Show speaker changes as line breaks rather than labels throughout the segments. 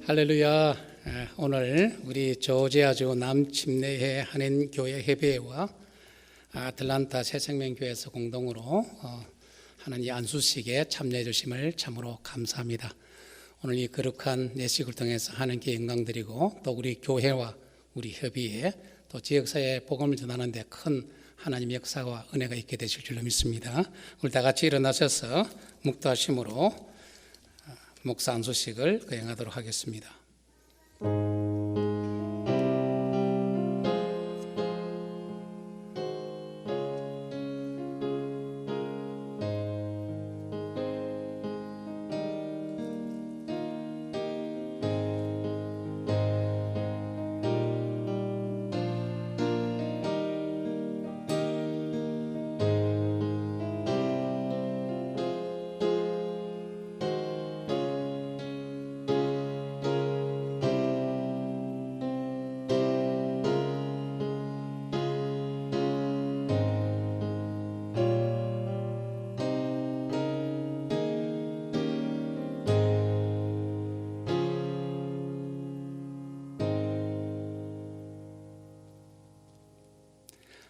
할렐루야. 오늘 우리 조지아주 남침내회 한인교회 협의회와 아틀란타 새생명교회에서 공동으로 하는 이 안수식에 참여해 주심을 참으로 감사합니다. 오늘 이 거룩한 예식을 통해서 하나님께 영광 드리고 또 우리 교회와 우리 협의회 또 지역사회에 복음을 전하는 데 큰 하나님의 역사와 은혜가 있게 되실 줄로 믿습니다. 우리 다 같이 일어나셔서 묵도하심으로 목사 안수식을 거행하도록 하겠습니다.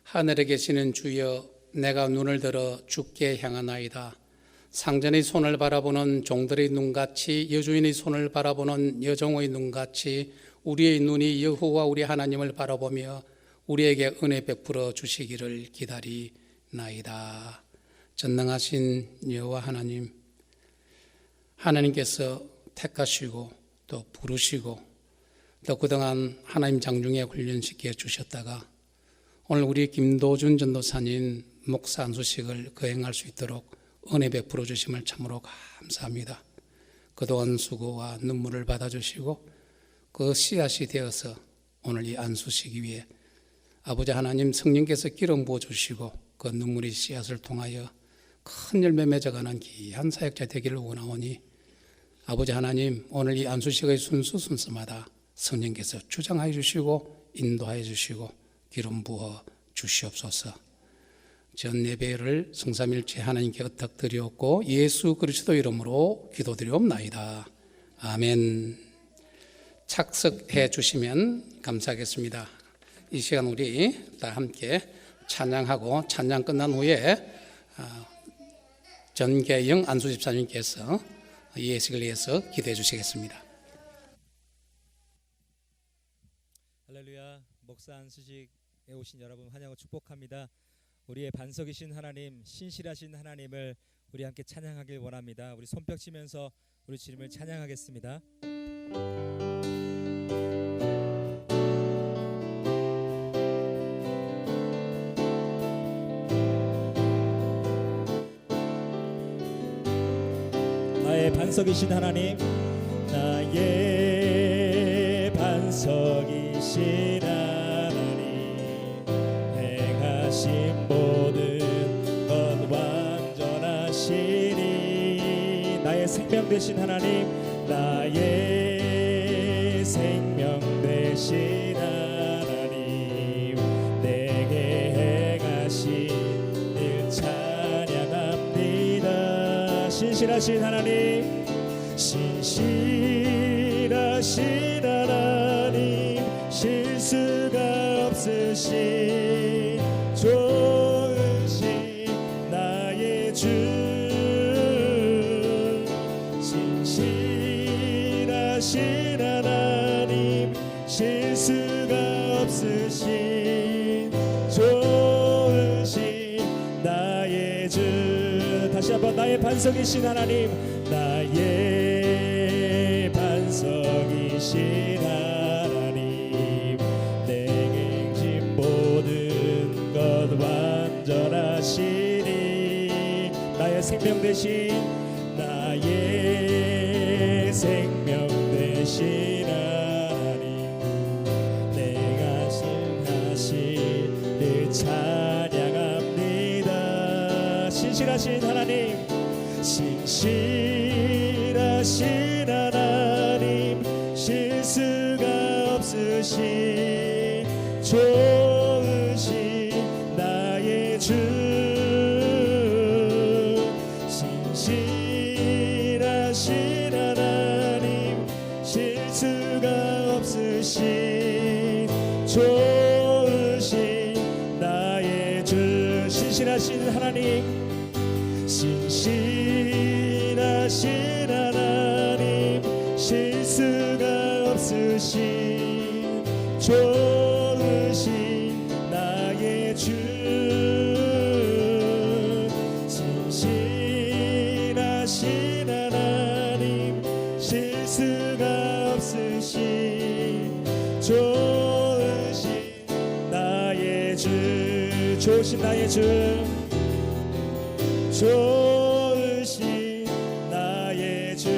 하늘에 계시는 주여, 내가 눈을 들어 주께 향하나이다. 상전의 손을 바라보는 종들의 눈같이, 여주인의 손을 바라보는 여종의 눈같이 우리의 눈이 여호와 우리 하나님을 바라보며 우리에게 은혜 베풀어 주시기를 기다리나이다. 전능하신 여호와 하나님, 하나님께서 택하시고 또 부르시고 또 그동안 하나님 장중에 훈련시켜 주셨다가 오늘 우리 김도준 전도사님 목사 안수식을 거행할 수 있도록 은혜 베풀어 주심을 참으로 감사합니다. 그동안 수고와 눈물을 받아주시고 그 씨앗이 되어서 오늘 이 안수식 위에 아버지 하나님 성령께서 기름 부어주시고 그 눈물의 씨앗을 통하여 큰 열매 맺어가는 귀한 사역자 되기를 원하오니 아버지 하나님, 오늘 이 안수식의 순서마다 성령께서 주장하여 주시고 인도하여 주시고 기름 부어 주시옵소서. 전 예배를 성삼일체 하나님께 의탁드리옵고 예수 그리스도 이름으로 기도드리옵나이다. 아멘. 착석해 주시면 감사하겠습니다. 이 시간 우리 다 함께 찬양하고 찬양 끝난 후에 전계영 안수집사님께서 예식을 위해서 기도해 주시겠습니다.
할렐루야. 목사 안수식에 오신 여러분 환영하고 축복합니다. 우리의 반석이신 하나님, 신실하신 하나님을 우리 함께 찬양하길 원합니다. 우리 손뼉 치면서 우리 주님을 찬양하겠습니다. 나의 반석이신 하나님, 나의 반석이신 하나님, 행하신 모든 것 완전하시니. 나의 생명 되신 하나님, 나의 생명 되신 하나님, 내게 행하신 일 찬양합니다. 신실하신 하나님, 신실하신 하나님, 실수가 없으신 좋으신 나의 주, 신실하신 하나님, 실수가 없으신 좋으신 나의 주. 다시 한번 나의 반석이신 하나님, 나의 반석이신 하나님, 내게 행진 모든 것 완전하시니. 나의 생명 되신, 나의 생명 되신 하나님, 내가 신하신 늘 찬양합니다. 신실하신 하나님, 신실하신 하나님, 실수가 없으신 좋으신 나의 주, 신실하신 하나님, 실수 신실하신 하나님, 신실하신 하나님, 실수가 없으신 좋으신 나의 주, 신실하신 하나님, 실수가 없으신 좋으신 나의 주, 좋으신 나의 주, 좋으신 나의 주.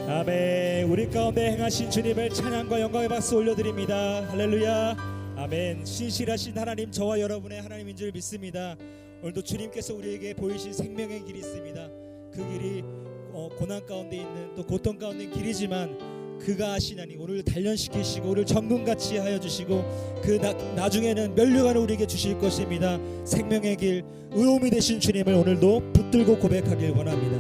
아멘. 우리 가운데 행하신 주님을 찬양과 영광의 박수 올려드립니다. 할렐루야. 아멘. 신실하신 하나님, 저와 여러분의 하나님인 줄 믿습니다. 오늘도 주님께서 우리에게 보이신 생명의 길이 있습니다. 그 길이 고난 가운데 있는, 또 고통 가운데 있는 길이지만 그가 하시나니 오늘 단련시키시고 우리를 정금같이 하여 주시고 그 나중에는 면류관을 우리에게 주실 것입니다. 생명의 길, 의로움이 되신 주님을 오늘도 붙들고 고백하길 원합니다.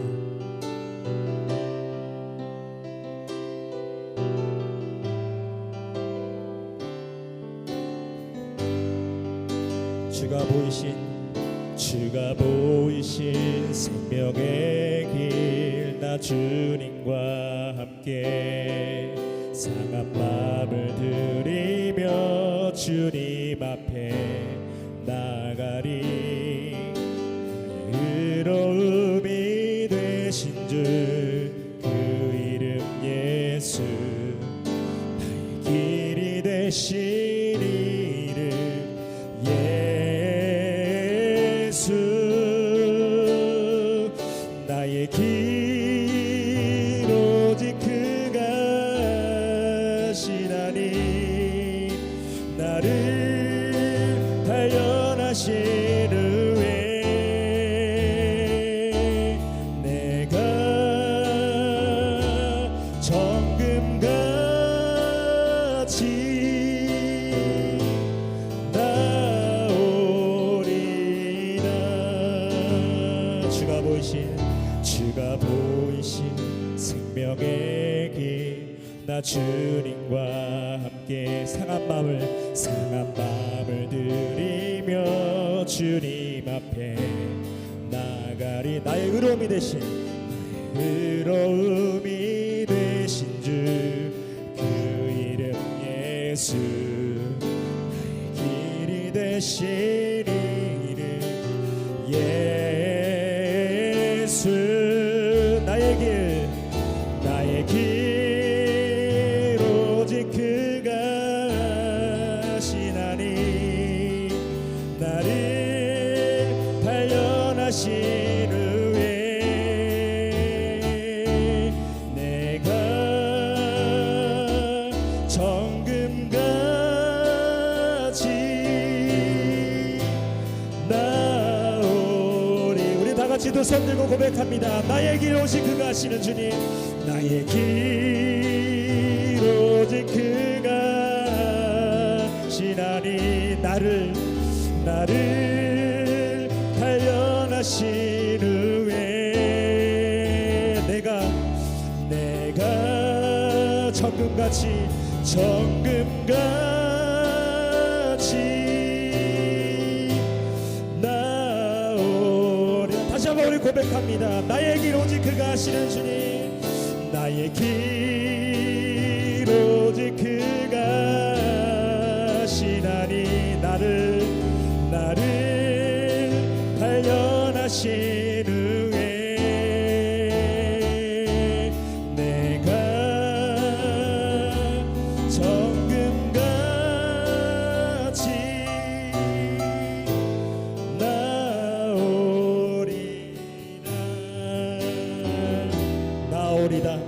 주가 보이신 생명의 길, 나 주님과 함께 상한 마음을 들이며 주님 앞에 나가리. 의로움이 되신 주 그 이름 예수, 나의 길이 되신 이름 예수, 나의 길 오직 그가 하시나니. 나를 단련하신 후에 내가 정금같이 나오리라. 주가 보이신 생명의 길, 나 주님과 함께 상한 마음을 들이며 주님 앞에 나가리. 나의 의로움이 되신 주 그 이름 예수, 나의 길이 되신 이름 예수, 나의 길 오직 그가 하시나니. 나를 단련하신 후에 내가 정금같이 나오리. 우리 다 같이 두 손 들고 고백합니다. 나의 길 오직 그가 하시는 주님, 나의 길 오직 그가 하시나니. 나를 단련하신 후에 내가 정금같이 나오리. 다시 한번 우리 고백합니다. 나의 길 오직 그가 하시는 주님, 나의 길 오직 그가 하시나니. 나를 단련하신 후에 내가 정금같이 나오리다.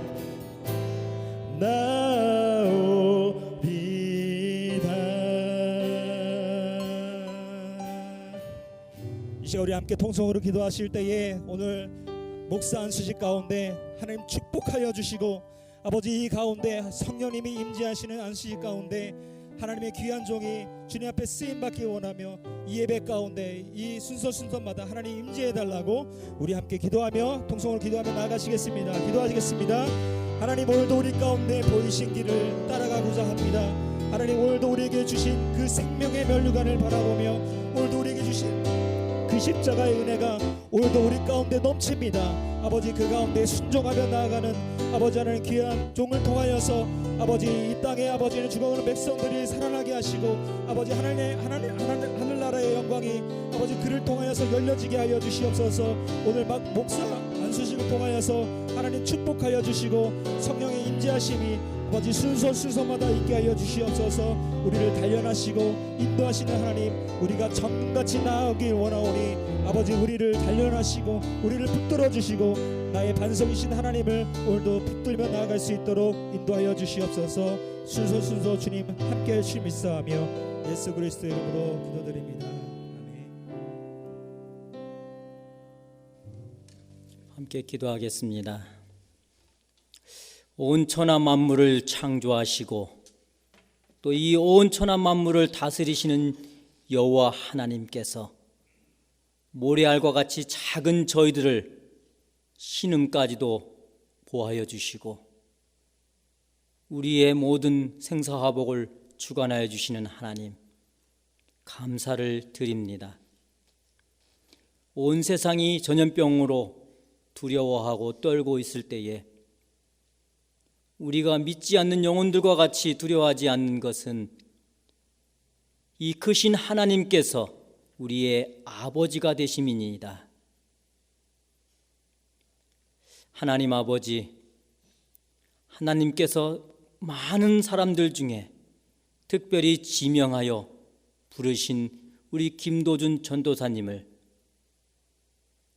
이제 우리 함께 통성으로 기도하실 때에 오늘 목사 안수식 가운데 하나님 축복하여 주시고, 아버지 이 가운데 성령님이 임재하시는 안수식 가운데 하나님의 귀한 종이 주님 앞에 쓰임받기 원하며 이 예배 가운데 이 순서마다 하나님 임재해달라고 우리 함께 기도하며 통성으로 기도하며 나아가시겠습니다. 기도하시겠습니다. 하나님, 오늘도 우리 가운데 보이신 길을 따라가고자 합니다.
하나님 오늘도 우리에게 주신 그 생명의 면류관을 바라보며 오늘도 우리에게 주신 그 십자가의 은혜가 오늘도 우리 가운데 넘칩니다. 아버지 그 가운데 순종하며 나아가는 아버지 하나님 귀한 종을 통하여서 아버지 이 땅에 아버지는 죽어가는 백성들이 살아나게 하시고 아버지 하늘나라의 영광이 아버지 그를 통하여서 열려지게 하여 주시옵소서. 오늘 목사 안수식을 통하여서 하나님 축복하여 주시고 성령의 임재하심이 아버지 순서마다 있게 하여 주시옵소서. 우리를 단련하시고 인도하시는 하나님, 우리가 정같이 나아가길 원하오니 아버지 우리를 단련하시고 우리를 붙들어 주시고 나의 반석이신 하나님을 오늘도 붙들며 나아갈 수 있도록 인도하여 주시옵소서. 순서 주님 함께해 주실 믿사하며 예수 그리스도의 이름으로 기도드립니다. 아멘.
함께 기도하겠습니다. 온 천하 만물을 창조하시고 또 이 온 천하 만물을 다스리시는 여호와 하나님께서 모래알과 같이 작은 저희들을 신음까지도 보호하여 주시고 우리의 모든 생사화복을 주관하여 주시는 하나님, 감사를 드립니다. 온 세상이 전염병으로 두려워하고 떨고 있을 때에 우리가 믿지 않는 영혼들과 같이 두려워하지 않는 것은 이 크신 하나님께서 우리의 아버지가 되심이니이다. 하나님 아버지, 하나님께서 많은 사람들 중에 특별히 지명하여 부르신 우리 김도준 전도사님을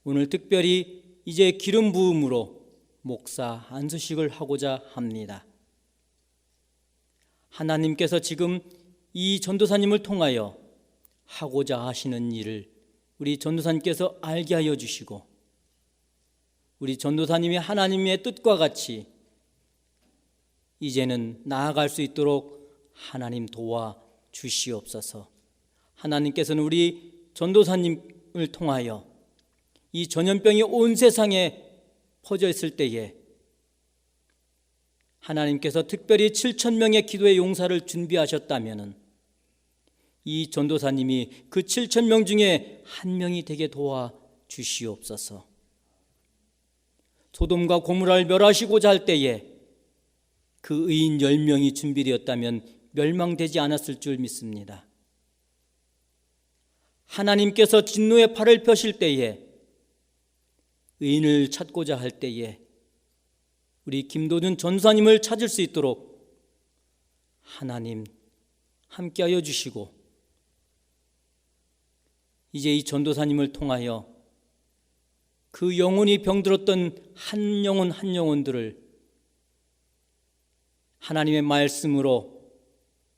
오늘 특별히 이제 기름 부음으로 목사 안수식을 하고자 합니다. 하나님께서 지금 이 전도사님을 통하여 하고자 하시는 일을 우리 전도사님께서 알게 하여 주시고 우리 전도사님이 하나님의 뜻과 같이 이제는 나아갈 수 있도록 하나님 도와 주시옵소서. 하나님께서는 우리 전도사님을 통하여 이 전염병이 온 세상에 퍼져 있을 때에 하나님께서 특별히 7,000명의 기도의 용사를 준비하셨다면 이 전도사님이 그 7,000명 중에 한 명이 되게 도와 주시옵소서. 소돔과 고모라를 멸하시고자 할 때에 그 의인 10명이 준비되었다면 멸망되지 않았을 줄 믿습니다. 하나님께서 진노의 팔을 펴실 때에 의인을 찾고자 할 때에 우리 김도준 전사님을 찾을 수 있도록 하나님 함께하여 주시고 이제 이 전도사님을 통하여 그 영혼이 병들었던 한 영혼 한 영혼들을 하나님의 말씀으로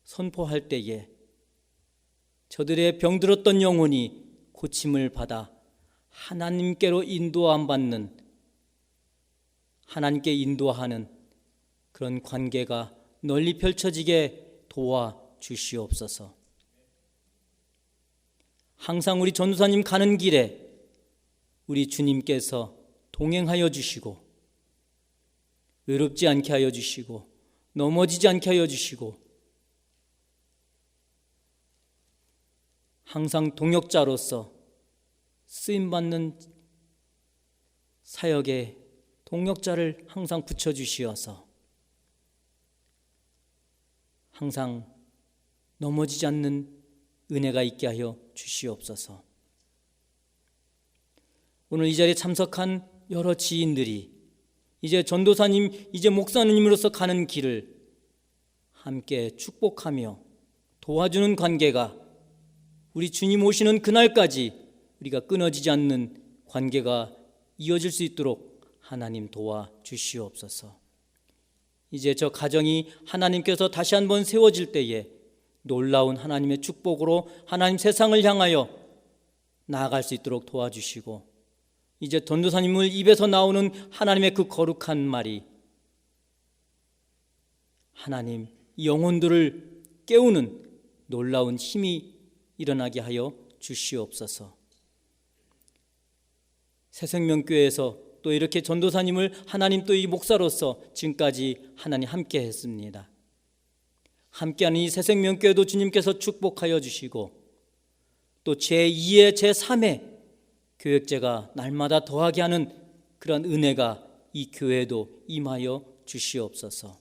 선포할 때에 저들의 병들었던 영혼이 고침을 받아 하나님께로 인도함 받는 하나님께 인도하는 그런 관계가 널리 펼쳐지게 도와주시옵소서. 항상 우리 전도사님 가는 길에 우리 주님께서 동행하여 주시고 외롭지 않게 하여 주시고 넘어지지 않게 하여 주시고 항상 동역자로서 쓰임받는 사역에 동역자를 항상 붙여주시어서 항상 넘어지지 않는 은혜가 있게 하여 주시옵소서. 오늘 이 자리에 참석한 여러 지인들이 이제 전도사님, 이제 목사님으로서 가는 길을 함께 축복하며 도와주는 관계가 우리 주님 오시는 그날까지 우리가 끊어지지 않는 관계가 이어질 수 있도록 하나님 도와주시옵소서. 이제 저 가정이 하나님께서 다시 한번 세워질 때에 놀라운 하나님의 축복으로 하나님 세상을 향하여 나아갈 수 있도록 도와주시고 이제 전도사님을 입에서 나오는 하나님의 그 거룩한 말이 하나님 영혼들을 깨우는 놀라운 힘이 일어나게 하여 주시옵소서. 새생명교회에서 또 이렇게 전도사님을 하나님 또 이 목사로서 지금까지 하나님 함께 했습니다. 함께하는 이 새생명교회도 주님께서 축복하여 주시고 또 제2의 제3의 교역제가 날마다 더하게 하는 그런 은혜가 이 교회에도 임하여 주시옵소서.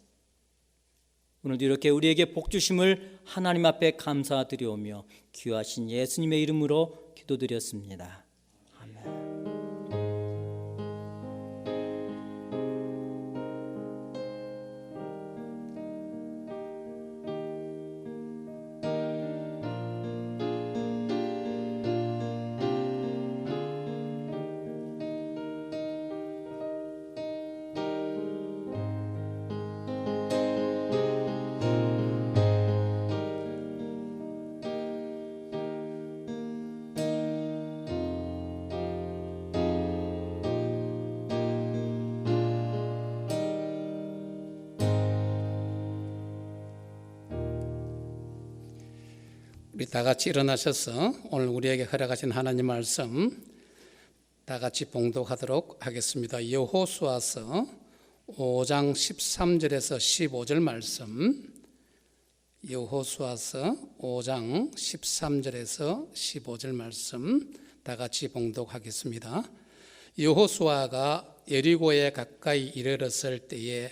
오늘도 이렇게 우리에게 복 주심을 하나님 앞에 감사드리오며 귀하신 예수님의 이름으로 기도드렸습니다. 아멘.
우리 다 같이 일어나셔서 오늘 우리에게 허락하신 하나님 말씀 다 같이 봉독하도록 하겠습니다. 여호수아서 5장 13절에서 15절 말씀, 여호수아서 5장 13절에서 15절 말씀 다 같이 봉독하겠습니다. 여호수아가 여리고에 가까이 이르렀을 때에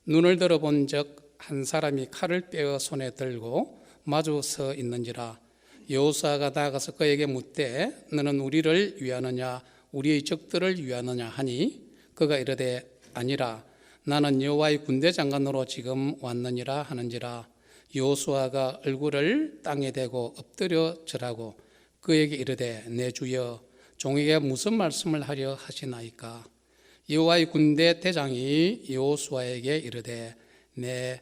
눈을 들어본 적 한 사람이 칼을 빼어 손에 들고 마주 서 있는지라. 여호수아가 나가서 그에게 묻되 너는 우리를 위하느냐 우리의 적들을 위하느냐 하니 그가 이르되 아니라 나는 여호와의 군대 장관으로 지금 왔느니라 하는지라. 여호수아가 얼굴을 땅에 대고 엎드려 절하고 그에게 이르되 내 주여 종에게 무슨 말씀을 하려 하시나이까. 여호와의 군대 대장이 여호수아에게 이르되 내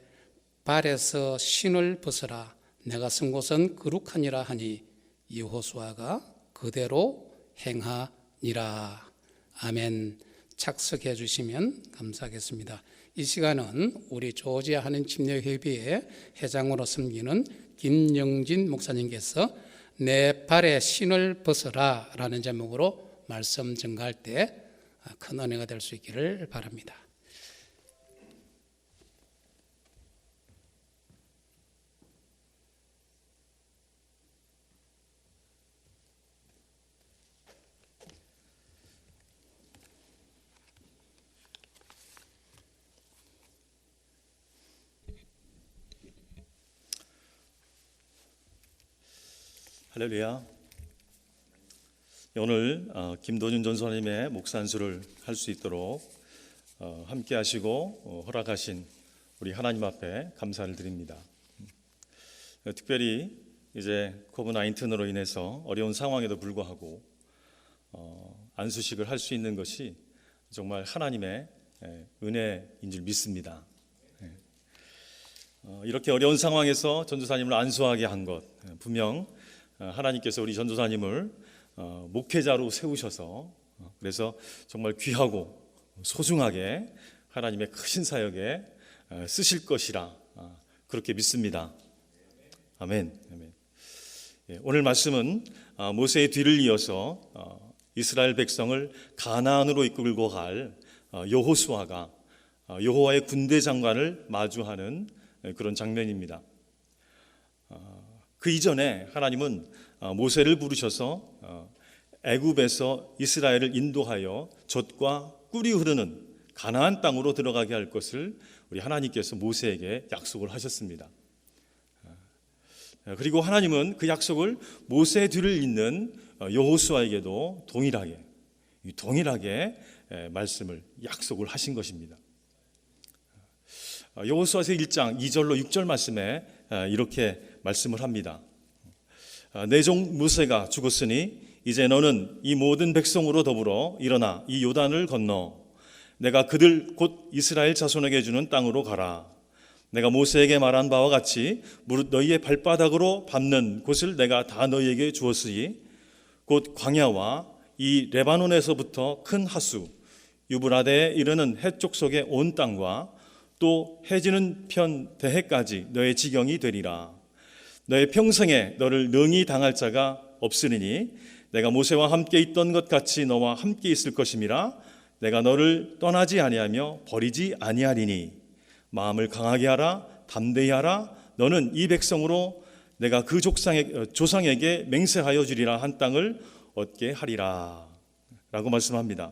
발에서 신을 벗어라 내가 선 곳은 거룩하니라 하니 여호수아가 그대로 행하니라. 아멘. 착석해 주시면 감사하겠습니다. 이 시간은 우리 조지아 한인 침례회비의 회장으로 섬기는 김영진 목사님께서 내 발에 신을 벗어라 라는 제목으로 말씀 전가할 때 큰 은혜가 될 수 있기를 바랍니다.
할렐루야. 오늘 김도준 전도사님의 목사 안수를 할 수 있도록 함께 하시고 허락하신 우리 하나님 앞에 감사를 드립니다. 특별히 이제 코비드-19으로 인해서 어려운 상황에도 불구하고 안수식을 할 수 있는 것이 정말 하나님의 은혜인 줄 믿습니다. 이렇게 어려운 상황에서 전도사님을 안수하게 한 것, 분명 하나님께서 우리 전도사님을 목회자로 세우셔서 그래서 정말 귀하고 소중하게 하나님의 크신 사역에 쓰실 것이라 그렇게 믿습니다. 아멘. 오늘 말씀은 모세의 뒤를 이어서 이스라엘 백성을 가나안으로 이끌고 갈 여호수아가 여호와의 군대 장관을 마주하는 그런 장면입니다. 그 이전에 하나님은 모세를 부르셔서 애굽에서 이스라엘을 인도하여 젖과 꿀이 흐르는 가나안 땅으로 들어가게 할 것을 우리 하나님께서 모세에게 약속을 하셨습니다. 그리고 하나님은 그 약속을 모세의 뒤를 잇는 여호수아에게도 동일하게 말씀을 약속을 하신 것입니다. 여호수아서 1장 2절로 6절 말씀에 이렇게 말씀을 합니다. 내 종 모세가 죽었으니 이제 너는 이 모든 백성으로 더불어 일어나 이 요단을 건너 내가 그들 곧 이스라엘 자손에게 주는 땅으로 가라. 내가 모세에게 말한 바와 같이 무릇 너희의 발바닥으로 밟는 곳을 내가 다 너희에게 주었으니 곧 광야와 이 레바논에서부터 큰 하수 유브라데에 이르는 해쪽 속의 온 땅과 또 해지는 편 대해까지 너의 지경이 되리라. 너의 평생에 너를 능히 당할 자가 없으리니 내가 모세와 함께 있던 것 같이 너와 함께 있을 것임이라. 내가 너를 떠나지 아니하며 버리지 아니하리니 마음을 강하게 하라. 담대히 하라. 너는 이 백성으로 내가 그 조상에게 맹세하여 주리라 한 땅을 얻게 하리라 라고 말씀합니다.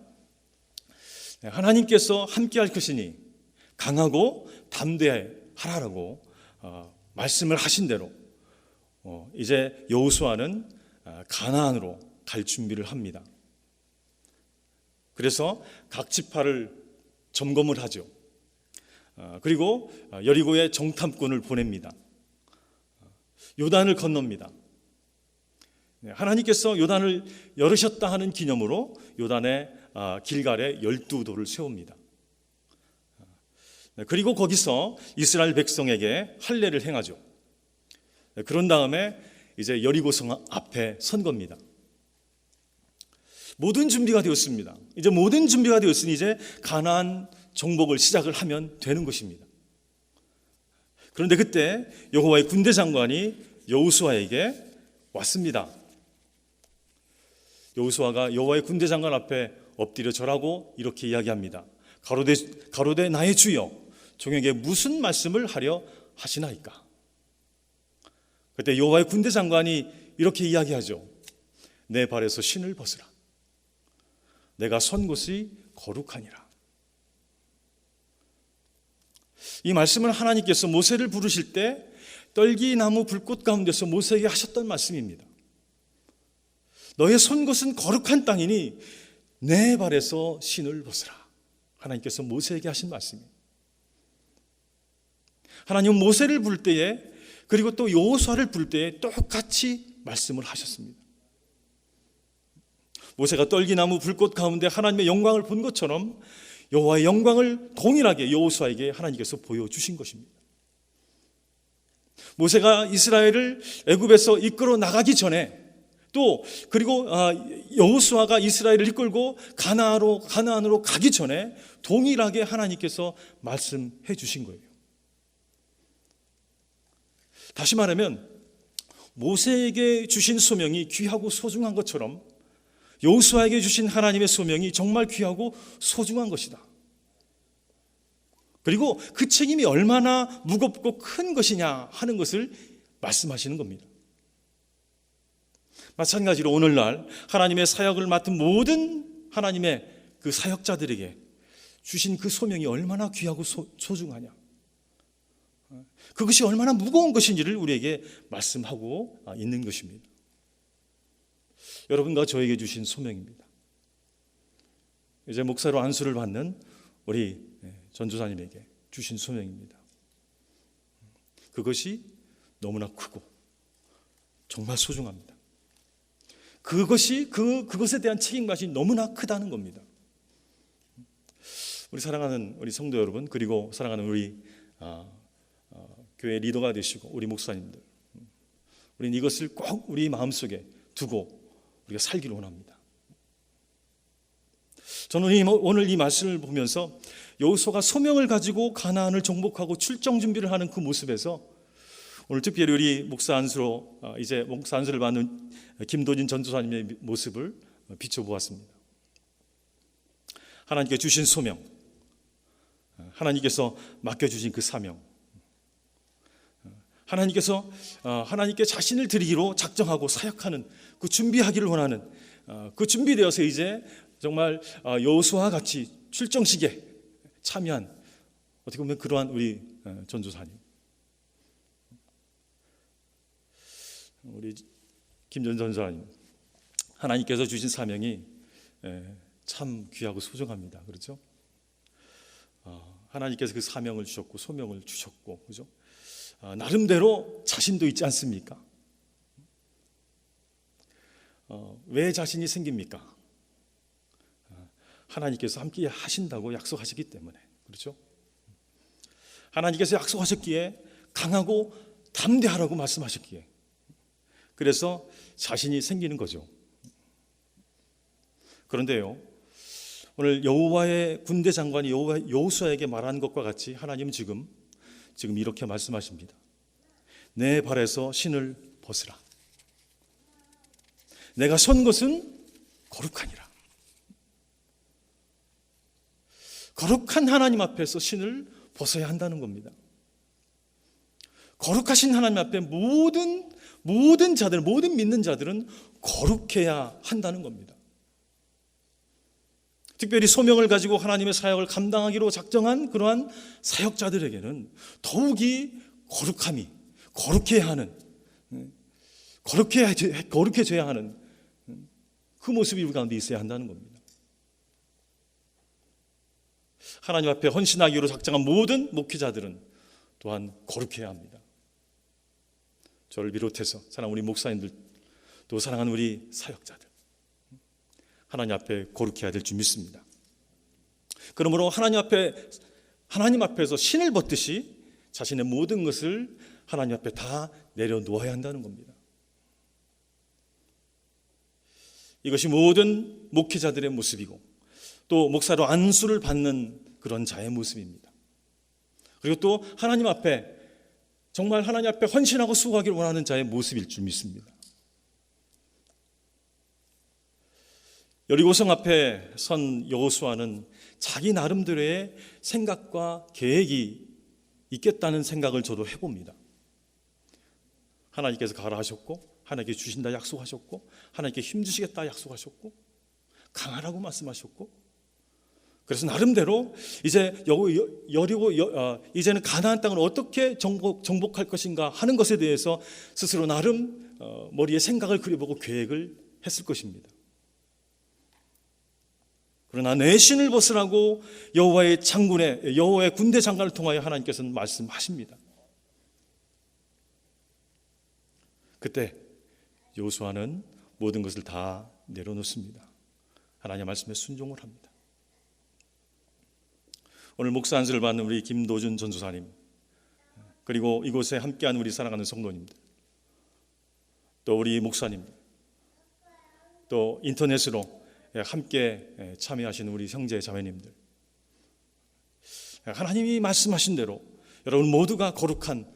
하나님께서 함께할 것이니 강하고 담대하라라고 말씀을 하신 대로 이제 여호수아는 가나안으로 갈 준비를 합니다. 그래서 각 지파를 점검을 하죠. 그리고 여리고에 정탐꾼을 보냅니다. 요단을 건넙니다. 하나님께서 요단을 열으셨다 하는 기념으로 요단의 길갈에 12돌을 세웁니다. 그리고 거기서 이스라엘 백성에게 할례를 행하죠. 그런 다음에 이제 여리고성 앞에 선 겁니다. 모든 준비가 되었습니다. 이제 모든 준비가 되었으니 이제 가나안 정복을 시작을 하면 되는 것입니다. 그런데 그때 여호와의 군대 장관이 여호수아에게 왔습니다. 여호수아가 여호와의 군대 장관 앞에 엎드려 절하고 이렇게 이야기합니다. 가로되 나의 주여, 종에게 무슨 말씀을 하려 하시나이까? 그때 여호와의 군대 장관이 이렇게 이야기하죠. 내 발에서 신을 벗으라. 내가 선 곳이 거룩하니라. 이 말씀은 하나님께서 모세를 부르실 때 떨기나무 불꽃 가운데서 모세에게 하셨던 말씀입니다. 너의 선 곳은 거룩한 땅이니 내 발에서 신을 벗으라. 하나님께서 모세에게 하신 말씀입니다. 하나님은 모세를 부를 때에 그리고 또 여호수아를 부를 때에 똑같이 말씀을 하셨습니다. 모세가 떨기나무 불꽃 가운데 하나님의 영광을 본 것처럼 여호와의 영광을 동일하게 여호수아에게 하나님께서 보여주신 것입니다. 모세가 이스라엘을 애굽에서 이끌어 나가기 전에 또 그리고 여호수아가 이스라엘을 이끌고 가나안으로 가기 전에 동일하게 하나님께서 말씀해 주신 거예요. 다시 말하면 모세에게 주신 소명이 귀하고 소중한 것처럼 여호수아에게 주신 하나님의 소명이 정말 귀하고 소중한 것이다. 그리고 그 책임이 얼마나 무겁고 큰 것이냐 하는 것을 말씀하시는 겁니다. 마찬가지로 오늘날 하나님의 사역을 맡은 모든 하나님의 그 사역자들에게 주신 그 소명이 얼마나 귀하고 소중하냐, 그것이 얼마나 무거운 것인지를 우리에게 말씀하고 있는 것입니다. 여러분과 저에게 주신 소명입니다. 이제 목사로 안수를 받는 우리 전도사님에게 주신 소명입니다. 그것이 너무나 크고 정말 소중합니다. 그것에 대한 책임감이 너무나 크다는 겁니다. 우리 사랑하는 우리 성도 여러분, 그리고 사랑하는 우리 교회 리더가 되시고 우리 목사님들, 우리는 이것을 꼭 우리 마음속에 두고 우리가 살기를 원합니다. 저는 오늘 이 말씀을 보면서 여호수아가 소명을 가지고 가나안을 정복하고 출정 준비를 하는 그 모습에서 오늘 특별히 우리 목사 안수로 이제 목사 안수를 받는 김도진 전도사님의 모습을 비춰보았습니다. 하나님께 주신 소명, 하나님께서 맡겨주신 그 사명, 하나님께서 하나님께 자신을 드리기로 작정하고 사역하는 그 준비하기를 원하는 그 준비되어서 이제 정말 여호수아와 같이 출정식에 참여한 어떻게 보면 그러한 우리 전도사님, 우리 김전 전도사님, 하나님께서 주신 사명이 참 귀하고 소중합니다. 그렇죠? 하나님께서 그 사명을 주셨고 소명을 주셨고, 그렇죠? 나름대로 자신도 있지 않습니까? 왜 자신이 생깁니까? 하나님께서 함께 하신다고 약속하셨기 때문에, 그렇죠? 하나님께서 약속하셨기에 강하고 담대하라고 말씀하셨기에 그래서 자신이 생기는 거죠. 그런데요, 오늘 여호와의 군대 장관이 여호수아에게 말한 것과 같이 하나님은 지금 이렇게 말씀하십니다. 내 발에서 신을 벗으라. 내가 선 것은 거룩하니라. 거룩한 하나님 앞에서 신을 벗어야 한다는 겁니다. 거룩하신 하나님 앞에 모든 자들, 모든 믿는 자들은 거룩해야 한다는 겁니다. 특별히 소명을 가지고 하나님의 사역을 감당하기로 작정한 그러한 사역자들에게는 더욱이 거룩해야 하는, 거룩해져야 하는 그 모습이 우리 가운데 있어야 한다는 겁니다. 하나님 앞에 헌신하기로 작정한 모든 목회자들은 또한 거룩해야 합니다. 저를 비롯해서 사랑하는 우리 목사님들, 또 사랑하는 우리 사역자들, 하나님 앞에 거룩해야 될 줄 믿습니다. 그러므로 하나님 앞에서 신을 벗듯이 자신의 모든 것을 하나님 앞에 다 내려놓아야 한다는 겁니다. 이것이 모든 목회자들의 모습이고 또 목사로 안수를 받는 그런 자의 모습입니다. 그리고 또 정말 하나님 앞에 헌신하고 수고하기를 원하는 자의 모습일 줄 믿습니다. 여리고성 앞에 선 여호수아는 자기 나름대로의 생각과 계획이 있겠다는 생각을 저도 해봅니다. 하나님께서 가라 하셨고, 하나님께 주신다 약속하셨고, 하나님께 힘주시겠다 약속하셨고, 강하라고 말씀하셨고, 그래서 나름대로 이제 이제는 가나안 땅을 어떻게 정복할 것인가 하는 것에 대해서 스스로 나름 머리에 생각을 그려보고 계획을 했을 것입니다. 그러나 내 신을 벗으라고 여호와의 군대 장관을 통하여 하나님께서는 말씀하십니다. 그때 여호수아는 모든 것을 다 내려놓습니다. 하나님의 말씀에 순종을 합니다. 오늘 목사 안수를 받는 우리 김도준 전도사님, 그리고 이곳에 함께한 우리 사랑하는 성도님들, 또 우리 목사님들, 또 인터넷으로 함께 참여하시는 우리 형제 자매님들, 하나님이 말씀하신 대로 여러분 모두가 거룩한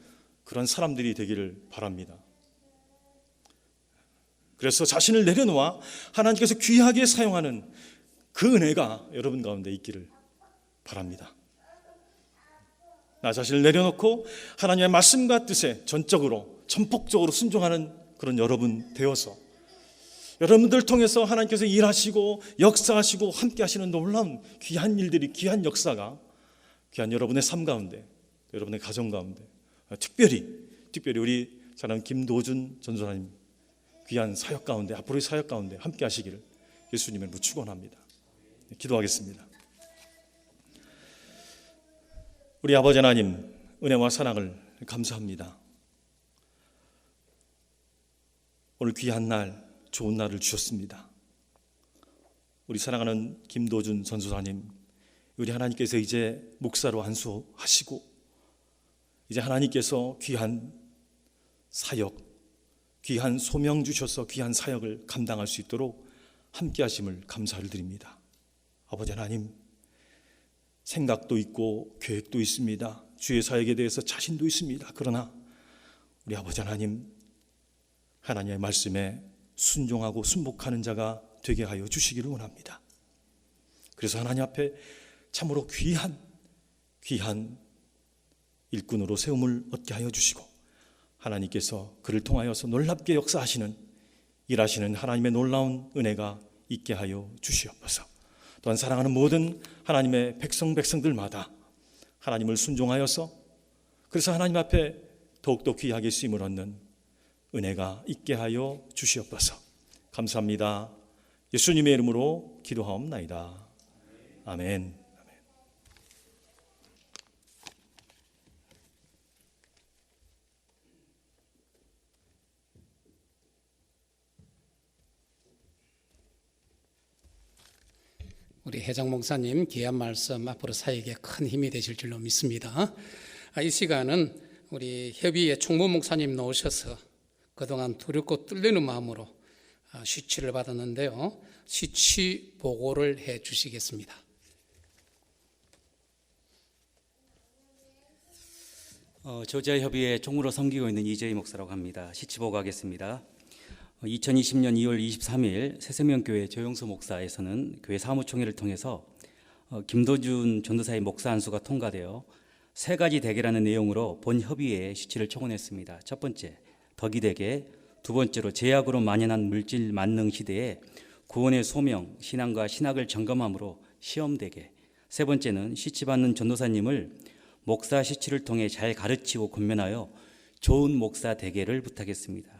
그런 사람들이 되기를 바랍니다. 그래서 자신을 내려놓아 하나님께서 귀하게 사용하는 그 은혜가 여러분 가운데 있기를 바랍니다. 나 자신을 내려놓고 하나님의 말씀과 뜻에 전폭적으로 순종하는 그런 여러분 되어서 여러분들 통해서 하나님께서 일하시고 역사하시고 함께 하시는 놀라운 귀한 일들이, 귀한 역사가 귀한 여러분의 삶 가운데, 여러분의 가정 가운데, 특별히 우리 사랑하는 김도준 전도사님 귀한 사역 가운데, 앞으로의 사역 가운데 함께 하시기를 예수님으로 축원합니다. 기도하겠습니다. 우리 아버지 하나님, 은혜와 사랑을 감사합니다. 오늘 귀한 날, 좋은 날을 주셨습니다. 우리 사랑하는 김도준 전도사님, 우리 하나님께서 이제 목사로 안수하시고 이제 하나님께서 귀한 사역, 귀한 소명 주셔서 귀한 사역을 감당할 수 있도록 함께 하심을 감사를 드립니다. 아버지 하나님, 생각도 있고 계획도 있습니다. 주의 사역에 대해서 자신도 있습니다. 그러나 우리 아버지 하나님, 하나님의 말씀에 순종하고 순복하는 자가 되게 하여 주시기를 원합니다. 그래서 하나님 앞에 참으로 귀한 일꾼으로 세움을 얻게 하여 주시고 하나님께서 그를 통하여서 놀랍게 역사하시는, 일하시는 하나님의 놀라운 은혜가 있게 하여 주시옵소서. 또한 사랑하는 모든 하나님의 백성들마다 하나님을 순종하여서 그래서 하나님 앞에 더욱더 귀하게 쓰임을 얻는 은혜가 있게 하여 주시옵소서. 감사합니다. 예수님의 이름으로 기도하옵나이다. 아멘.
우리 혜정 목사님 귀한 말씀 앞으로 사역에 큰 힘이 되실 줄로 믿습니다. 이 시간은 우리 협의회 총무 목사님 나오셔서 그동안 두렵고 떨리는 마음으로 쉬취를 받았는데요. 쉬취 보고를 해 주시겠습니다.
조지아협의회 총무로 섬기고 있는 이재희 목사라고 합니다. 시치 보고하겠습니다. 2020년 2월 23일 새생명교회 조영수 목사에서는 교회 사무총회를 통해서 김도준 전도사의 목사 안수가 통과되어 세 가지 대계라는 내용으로 본 협의회에 시치를 청원했습니다. 첫 번째, 덕이 대계, 두 번째로 제약으로 만연한 물질 만능 시대에 구원의 소명, 신앙과 신학을 점검함으로 시험 대계, 세 번째는 시치받는 전도사님을 목사 시치를 통해 잘 가르치고 권면하여 좋은 목사 대계를 부탁했습니다.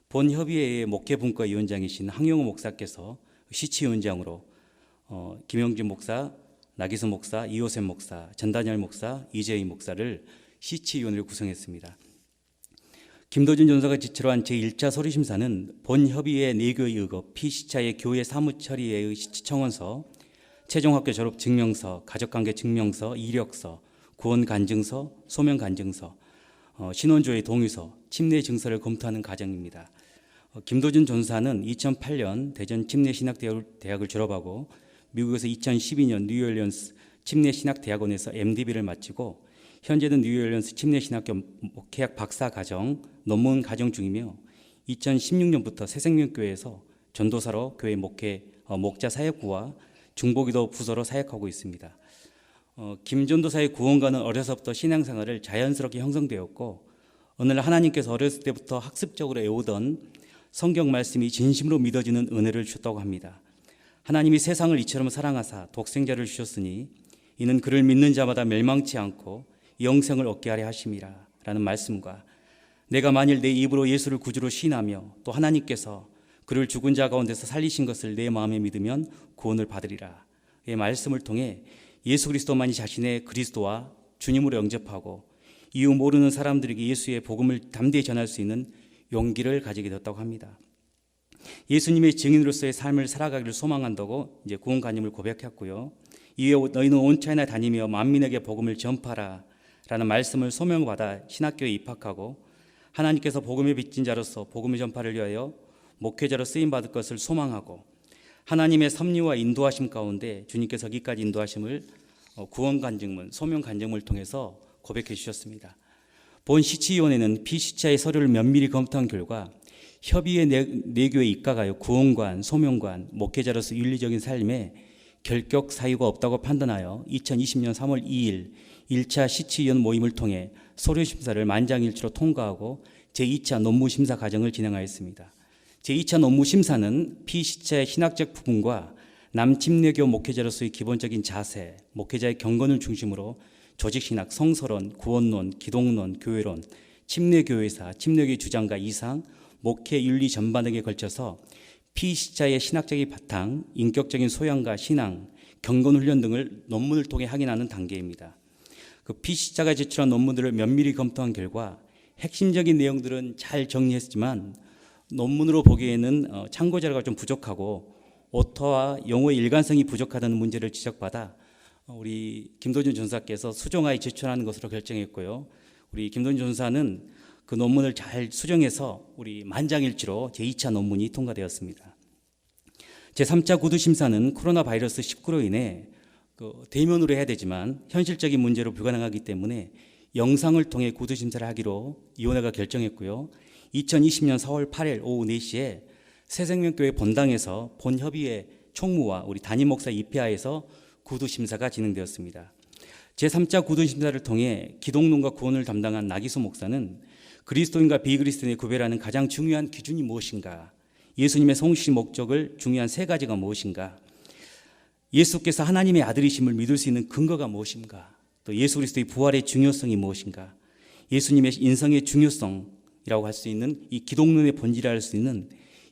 본 협의회의 목회분과 위원장이신 항용호 목사께서 시치위원장으로 김영준 목사, 나기수 목사, 이호셉 목사, 전다니엘 목사, 이재희 목사를 시치위원으로 구성했습니다. 김도준 전사가 지체로 한 제1차 서류심사는 본 협의회 내교의 의거, 피시차의 교회 사무처리의 시치청원서, 최종학교 졸업 증명서, 가족관계 증명서, 이력서, 구원 간증서, 소명 간증서, 신원조회 동의서, 침례 증서를 검토하는 과정입니다. 김도준 전사는 2008년 대전 침례신학대학을 졸업하고 미국에서 2012년 뉴올리언스 침례신학대학원에서 MDB를 마치고 현재는 뉴올리언스 침례신학교 목회학 박사 과정 논문 과정 중이며 2016년부터 새생명교회에서 전도사로 교회 목자 사역부와 중보기도 부서로 사역하고 있습니다. 김 전도사의 구원과는 어려서부터 신앙생활을 자연스럽게 형성되었고 어느 날 하나님께서 어렸을 때부터 학습적으로 외우던 성경 말씀이 진심으로 믿어지는 은혜를 주셨다고 합니다. 하나님이 세상을 이처럼 사랑하사 독생자를 주셨으니 이는 그를 믿는 자마다 멸망치 않고 영생을 얻게 하려 하심이라 라는 말씀과 내가 만일 내 입으로 예수를 구주로 시인하며 또 하나님께서 그를 죽은 자 가운데서 살리신 것을 내 마음에 믿으면 구원을 받으리라 의 말씀을 통해 예수 그리스도만이 자신의 그리스도와 주님으로 영접하고 이유 모르는 사람들에게 예수의 복음을 담대히 전할 수 있는 용기를 가지게 되었다고 합니다. 예수님의 증인으로서의 삶을 살아가기를 소망한다고 이제 구원관념을 고백했고요. 이후에 너희는 온 차이나 다니며 만민에게 복음을 전파라 라는 말씀을 소명받아 신학교에 입학하고 하나님께서 복음에 빚진 자로서 복음의 전파를 위하여 목회자로 쓰임받을 것을 소망하고 하나님의 섭리와 인도하심 가운데 주님께서 여기까지 인도하심을 구원간증문, 소명간증문을 통해서 고백해 주셨습니다. 본 시치위원회는 피시차의 서류를 면밀히 검토한 결과 협의회 내교에 입각하여 구원관, 소명관, 목회자로서 윤리적인 삶에 결격 사유가 없다고 판단하여 2020년 3월 2일 1차 시치위원 모임을 통해 서류 심사를 만장일치로 통과하고 제2차 논문 심사 과정을 진행하였습니다. 제2차 논문 심사는 피시차의 신학적 부분과 남침례교 목회자로서의 기본적인 자세, 목회자의 경건을 중심으로 조직신학, 성서론, 구원론, 기독론, 교회론, 침례교회사, 침례교회 주장과 이상, 목회 윤리 전반 등에 걸쳐서 피시자의 신학적인 바탕, 인격적인 소양과 신앙, 경건 훈련 등을 논문을 통해 확인하는 단계입니다. 그 피시자가 제출한 논문들을 면밀히 검토한 결과 핵심적인 내용들은 잘 정리했지만 논문으로 보기에는 참고 자료가 좀 부족하고 오터와 용어의 일관성이 부족하다는 문제를 지적받아 우리 김도준 전사께서 수정하여 제출하는 것으로 결정했고요. 우리 김도준 전사는 그 논문을 잘 수정해서 우리 만장일치로 제2차 논문이 통과되었습니다. 제3차 구두심사는 코로나 바이러스 19로 인해 대면으로 해야 되지만 현실적인 문제로 불가능하기 때문에 영상을 통해 구두심사를 하기로 위원회가 결정했고요. 2020년 4월 8일 오후 4시에 새생명교회 본당에서 본협의회 총무와 우리 담임 목사 입회하에서 구두심사가 진행되었습니다. 제3차 구두심사를 통해 기독론과 구원을 담당한 나기수 목사는 그리스도인과 비그리스도인의 구별하는 가장 중요한 기준이 무엇인가, 예수님의 성실 목적을 중요한 세 가지가 무엇인가, 예수께서 하나님의 아들이심을 믿을 수 있는 근거가 무엇인가, 또 예수 그리스도의 부활의 중요성이 무엇인가, 예수님의 인성의 중요성이라고 할 수 있는 이 기독론의 본질이라 할 수 있는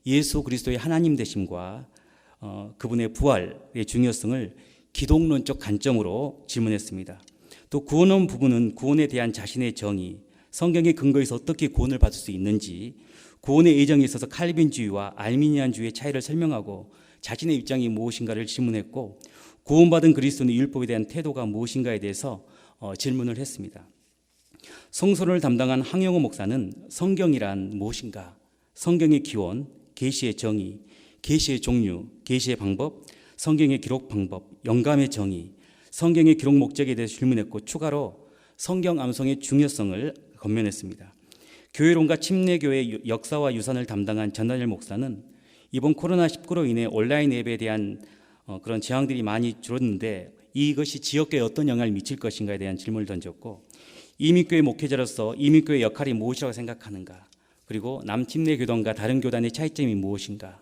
예수 그리스도의 하나님 되심과 그분의 부활의 중요성을 기독론적 관점으로 질문했습니다. 또 구원론 부분은 구원에 대한 자신의 정의, 성경의 근거에서 어떻게 구원을 받을 수 있는지, 구원의 예정에 있어서 칼빈주의와 알미니안주의의 차이를 설명하고 자신의 입장이 무엇인가를 질문했고, 구원받은 그리스도인의 율법에 대한 태도가 무엇인가에 대해서 질문을 했습니다. 성서론을 담당한 항용호 목사는 성경이란 무엇인가, 성경의 기원, 계시의 정의, 계시의 종류, 계시의 방법, 성경의 기록 방법, 영감의 정의, 성경의 기록 목적에 대해서 질문했고, 추가로 성경 암송의 중요성을 권면했습니다. 교회론과 침례교회의 역사와 유산을 담당한 전다니엘 목사는 이번 코로나19로 인해 온라인 예배에 대한 그런 제한들이 많이 줄었는데 이것이 지역교회에 어떤 영향을 미칠 것인가에 대한 질문을 던졌고, 이민교회 목회자로서 이민교회 역할이 무엇이라고 생각하는가? 그리고 남침내 교단과 다른 교단의 차이점이 무엇인가?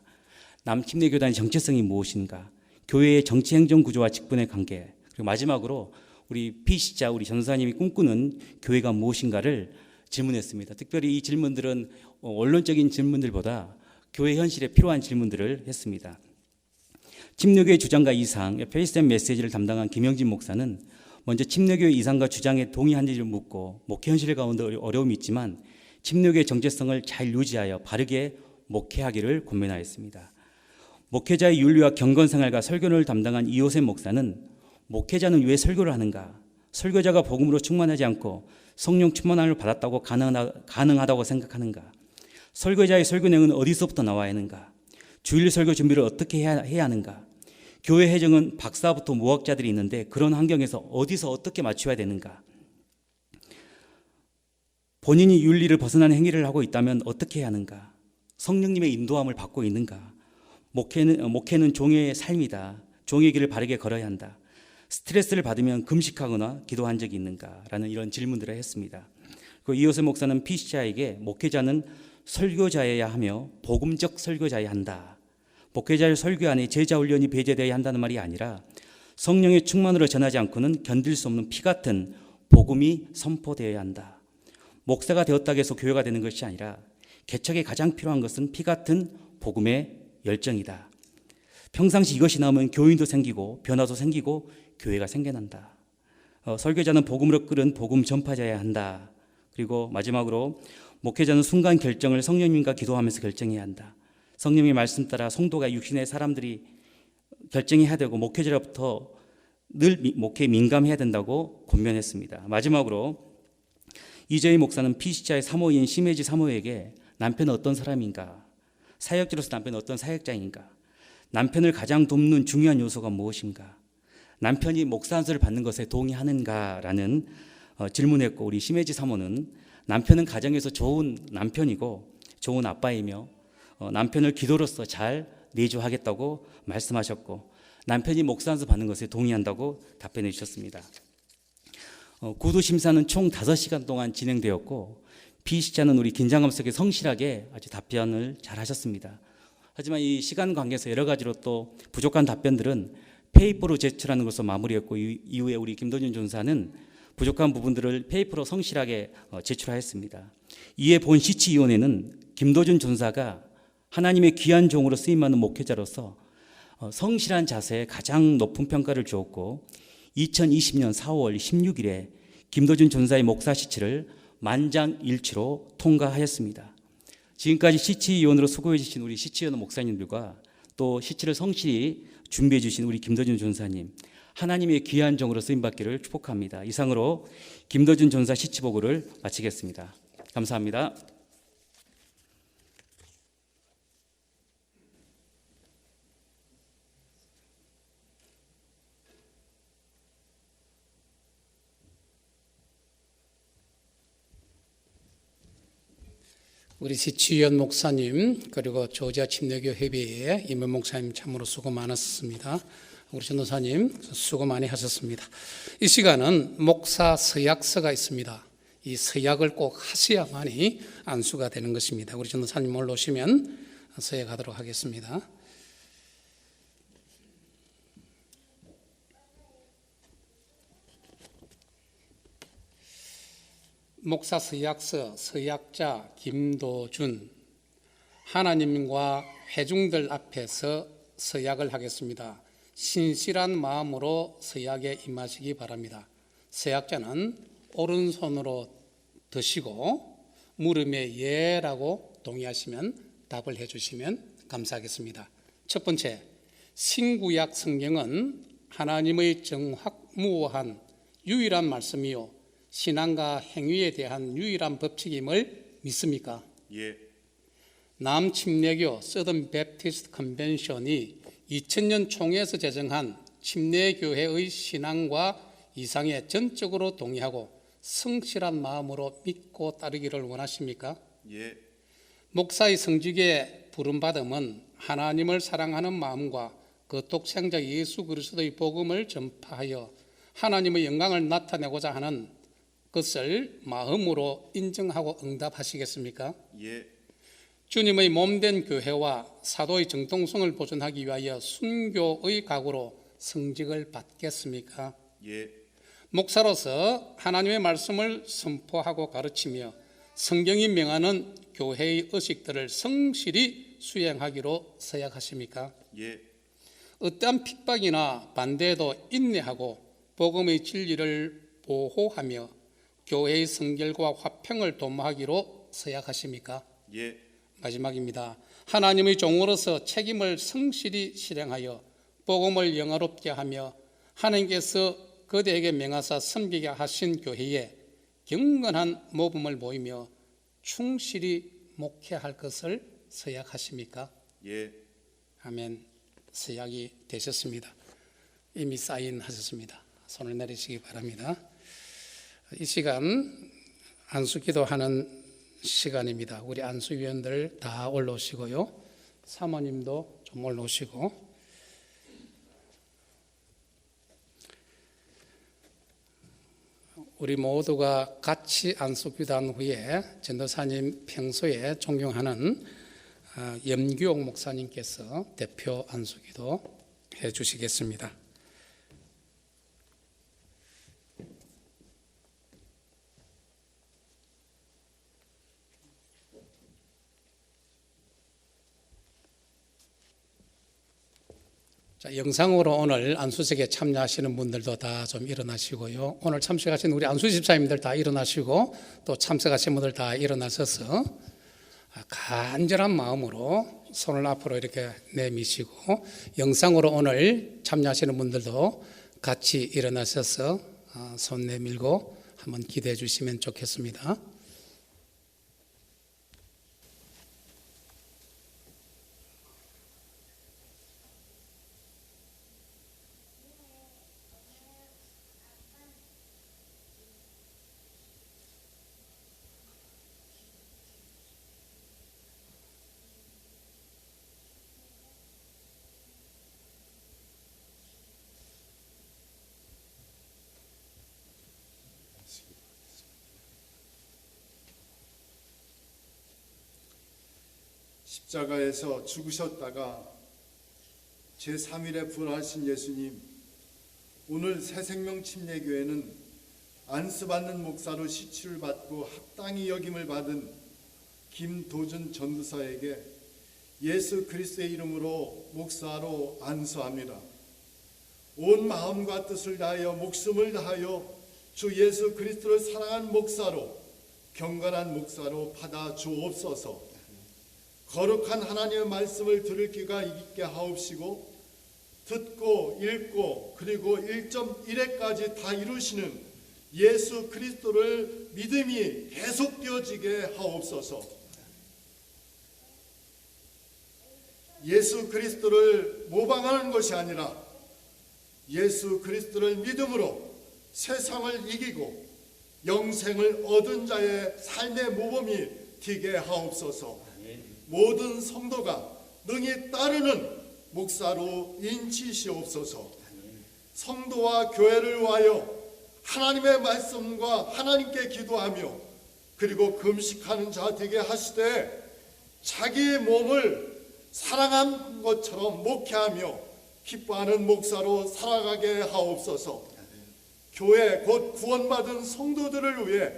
남침내 교단의 정체성이 무엇인가? 교회의 정치 행정 구조와 직분의 관계. 그리고 마지막으로 우리 피시자 우리 전도사님이 꿈꾸는 교회가 무엇인가를 질문했습니다. 특별히 이 질문들은 원론적인 질문들보다 교회 현실에 필요한 질문들을 했습니다. 침례교회 주장과 이상, 페이스 앤 메시지를 담당한 김영진 목사는 먼저 침례교회 이상과 주장에 동의하는지를 묻고 목회 현실 가운데 어려움이 있지만 침례교회 정체성을 잘 유지하여 바르게 목회하기를 권면하였습니다. 목회자의 윤리와 경건생활과 설교를 담당한 이호셉 목사는 목회자는 왜 설교를 하는가? 설교자가 복음으로 충만하지 않고 성령 충만함을 받았다고 가능하다고 생각하는가? 설교자의 설교 내용은 어디서부터 나와야 하는가? 주일 설교 준비를 어떻게 해야 하는가? 교회 회정은 박사부터 무학자들이 있는데 그런 환경에서 어디서 어떻게 맞춰야 되는가? 본인이 윤리를 벗어나는 행위를 하고 있다면 어떻게 해야 하는가? 성령님의 인도함을 받고 있는가? 목회는 종의 삶이다. 종의 길을 바르게 걸어야 한다. 스트레스를 받으면 금식하거나 기도한 적이 있는가? 라는 이런 질문들을 했습니다. 그 이호셉 목사는 피시자에게 목회자는 설교자여야 하며 복음적 설교자여야 한다. 목회자의 설교 안에 제자 훈련이 배제되어야 한다는 말이 아니라 성령의 충만으로 전하지 않고는 견딜 수 없는 피 같은 복음이 선포되어야 한다. 목사가 되었다고 해서 교회가 되는 것이 아니라 개척에 가장 필요한 것은 피 같은 복음의 열정이다. 평상시 이것이 나오면 교인도 생기고 변화도 생기고 교회가 생겨난다. 설교자는 복음으로 끓은 복음 전파자여야 한다. 그리고 마지막으로 목회자는 순간 결정을 성령님과 기도하면서 결정해야 한다. 성령의 말씀 따라 성도가 육신의 사람들이 결정해야 되고 목회자로부터 늘 목회에 민감해야 된다고 권면했습니다. 마지막으로 이재희 목사는 피시자의 사모인 시메지 사모에게 남편은 어떤 사람인가? 사역자로서 남편은 어떤 사역자인가? 남편을 가장 돕는 중요한 요소가 무엇인가? 남편이 목사 안수를 받는 것에 동의하는가라는 질문했고 우리 시메지 사모는 남편은 가정에서 좋은 남편이고 좋은 아빠이며 남편을 기도로서 잘 내조하겠다고 말씀하셨고 남편이 목사 안수 받는 것에 동의한다고 답변해 주셨습니다. 구두 심사는 총 5시간 동안 진행되었고 피시자는 우리 긴장감 속에 성실하게 아주 답변을 잘 하셨습니다. 하지만 이 시간 관계에서 여러 가지로 또 부족한 답변들은 페이퍼로 제출하는 것으로 마무리했고 이후에 우리 김도준 전사는 부족한 부분들을 페이퍼로 성실하게 제출하였습니다. 이에 본 시치위원회는 김도준 전사가 하나님의 귀한 종으로 쓰임받는 목회자로서 성실한 자세에 가장 높은 평가를 주었고 2020년 4월 16일에 김도준 전사의 목사 시치를 만장일치로 통과하였습니다. 지금까지 시치위원으로 수고해 주신 우리 시치위원 목사님들과 또 시치를 성실히 준비해 주신 우리 김도준 전사님 하나님의 귀한 종으로 쓰임받기를 축복합니다. 이상으로 김도준 전사 시치보고를 마치겠습니다. 감사합니다.
우리 시치위원 목사님 그리고 조지아 침례교 협의회 임원 목사님 참으로 수고 많았습니다. 우리 전도사님 수고 많이 하셨습니다. 이 시간은 목사 서약서가 있습니다. 이 서약을 꼭 하셔야만이 안수가 되는 것입니다. 우리 전도사님 올라오시면 서약하도록 하겠습니다. 목사 서약서 서약자 김도준 하나님과 회중들 앞에서 서약을 하겠습니다. 신실한 마음으로 서약에 임하시기 바랍니다. 서약자는 오른손으로 드시고 물음에 예라고 동의하시면 답을 해주시면 감사하겠습니다. 첫 번째, 신구약 성경은 하나님의 정확무오한 유일한 말씀이요 신앙과 행위에 대한 유일한 법칙임을 믿습니까?
예.
남침례교 서던 베프티스트 컨벤션이 2000년 총회에서 제정한 침례교회의 신앙과 이상에 전적으로 동의하고 성실한 마음으로 믿고 따르기를 원하십니까?
예.
목사의 성직에 부름받음은 하나님을 사랑하는 마음과 그 독생자 예수 그리스도의 복음을 전파하여 하나님의 영광을 나타내고자 하는 것을 마음으로 인정하고 응답하시겠습니까?
예.
주님의 몸된 교회와 사도의 정통성을 보존하기 위하여 순교의 각오로 성직을 받겠습니까?
예.
목사로서 하나님의 말씀을 선포하고 가르치며 성경이 명하는 교회의 의식들을 성실히 수행하기로 서약하십니까?
예.
어떠한 핍박이나 반대에도 인내하고 복음의 진리를 보호하며 교회의 성결과 화평을 도모하기로 서약하십니까?
예.
마지막입니다. 하나님의 종으로서 책임을 성실히 실행하여 복음을 영화롭게 하며 하나님께서 그대에게 명하사 섬기게 하신 교회에 경건한 모범을 보이며 충실히 목회할 것을 서약하십니까?
예.
아멘. 서약이 되셨습니다. 이미 사인하셨습니다. 손을 내리시기 바랍니다. 이 시간 안수기도하는 시간입니다. 우리 안수위원들 다 올라오시고요. 사모님도 좀 올라오시고, 우리 모두가 같이 안수기도한 후에 전도사님 평소에 존경하는 염규옥 목사님께서 대표 안수기도 해 주시겠습니다. 자, 영상으로 오늘 안수식에 참여하시는 분들도 다 좀 일어나시고요. 오늘 참석하신 우리 안수 집사님들 다 일어나시고 또 참석하신 분들 다 일어나셔서 간절한 마음으로 손을 앞으로 이렇게 내미시고, 영상으로 오늘 참여하시는 분들도 같이 일어나셔서 손 내밀고 한번 기도해 주시면 좋겠습니다.
십자가에서 죽으셨다가 제3일에 부활하신 예수님, 오늘 새생명 침례교회는 안수받는 목사로 시치를 받고 합당히 여김을 받은 김도준 전도사에게 예수 그리스도의 이름으로 목사로 안수합니다. 온 마음과 뜻을 다하여 목숨을 다하여 주 예수 그리스도를 사랑한 목사로, 경건한 목사로 받아 주옵소서. 거룩한 하나님의 말씀을 들을 귀가 있게 하옵시고, 듣고 읽고 그리고 1.1회까지 다 이루시는 예수 그리스도를 믿음이 계속되어지게 하옵소서. 예수 그리스도를 모방하는 것이 아니라 예수 그리스도를 믿음으로 세상을 이기고 영생을 얻은 자의 삶의 모범이 되게 하옵소서. 모든 성도가 능히 따르는 목사로 인치시옵소서. 성도와 교회를 위하여 하나님의 말씀과 하나님께 기도하며 그리고 금식하는 자 되게 하시되, 자기의 몸을 사랑한 것처럼 목회하며 기뻐하는 목사로 살아가게 하옵소서. 교회 곧 구원받은 성도들을 위해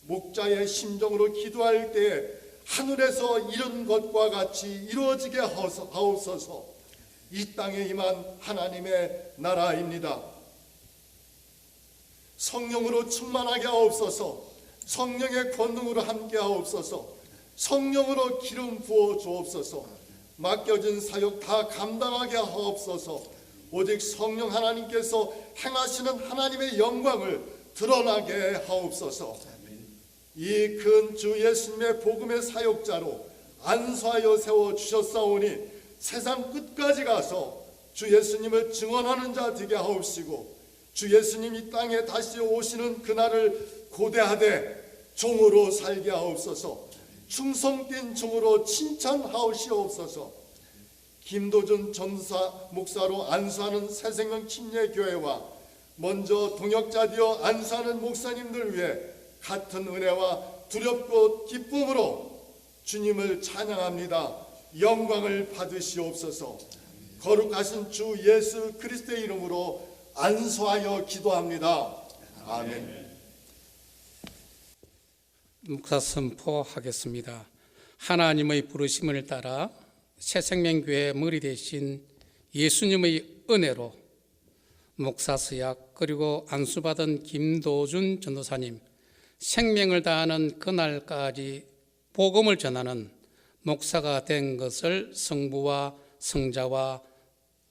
목자의 심정으로 기도할 때 하늘에서 이룬 것과 같이 이루어지게 하옵소서. 이 땅에 임한 하나님의 나라입니다. 성령으로 충만하게 하옵소서. 성령의 권능으로 함께 하옵소서. 성령으로 기름 부어 주옵소서. 맡겨진 사역 다 감당하게 하옵소서. 오직 성령 하나님께서 행하시는 하나님의 영광을 드러나게 하옵소서. 이 큰 주 예수님의 복음의 사역자로 안수하여 세워주셨사오니 세상 끝까지 가서 주 예수님을 증언하는 자 되게 하옵시고, 주 예수님 이 땅에 다시 오시는 그날을 고대하되 종으로 살게 하옵소서. 충성된 종으로 칭찬하옵시옵소서. 김도준 전사 목사로 안수하는 새생명 침례교회와 먼저 동역자되어 안수하는 목사님들 위해 같은 은혜와 두렵고 기쁨으로 주님을 찬양합니다. 영광을 받으시옵소서. 거룩하신 주 예수 그리스도의 이름으로 안수하여 기도합니다. 아멘.
묵사 선포하겠습니다. 하나님의 부르심을 따라 새생명교회 머리 대신 예수님의 은혜로 목사 서약 그리고 안수받은 김도준 전도사님 생명을 다하는 그날까지 복음을 전하는 목사가 된 것을 성부와 성자와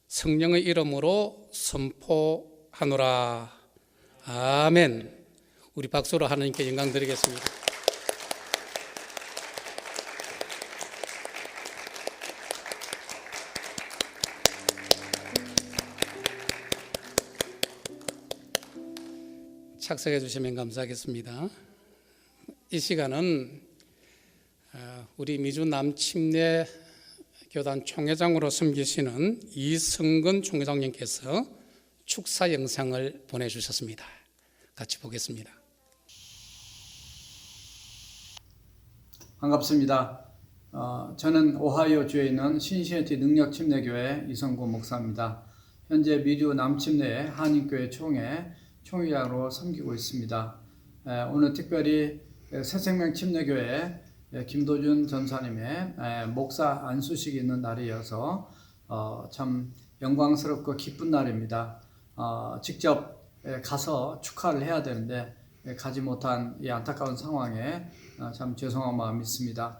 성령의 이름으로 선포하노라. 아멘. 우리 박수로 하나님께 영광 드리겠습니다. 착석해 주시면 감사하겠습니다. 이 시간은 우리 미주 남침내 교단 총회장으로 섬기시는 이성근 총회장님께서 축사 영상을 보내주셨습니다. 같이 보겠습니다.
반갑습니다. 저는 오하이오주에 있는 신시내티 능력침례교회 이성근 목사입니다. 현재 미주 남침내 한인교회 총회장으로 섬기고 있습니다. 오늘 특별히 새생명 침례교회 김도준 전사님의 목사 안수식이 있는 날이어서 참 영광스럽고 기쁜 날입니다. 직접 가서 축하를 해야 되는데 가지 못한 이 안타까운 상황에 참 죄송한 마음이 있습니다.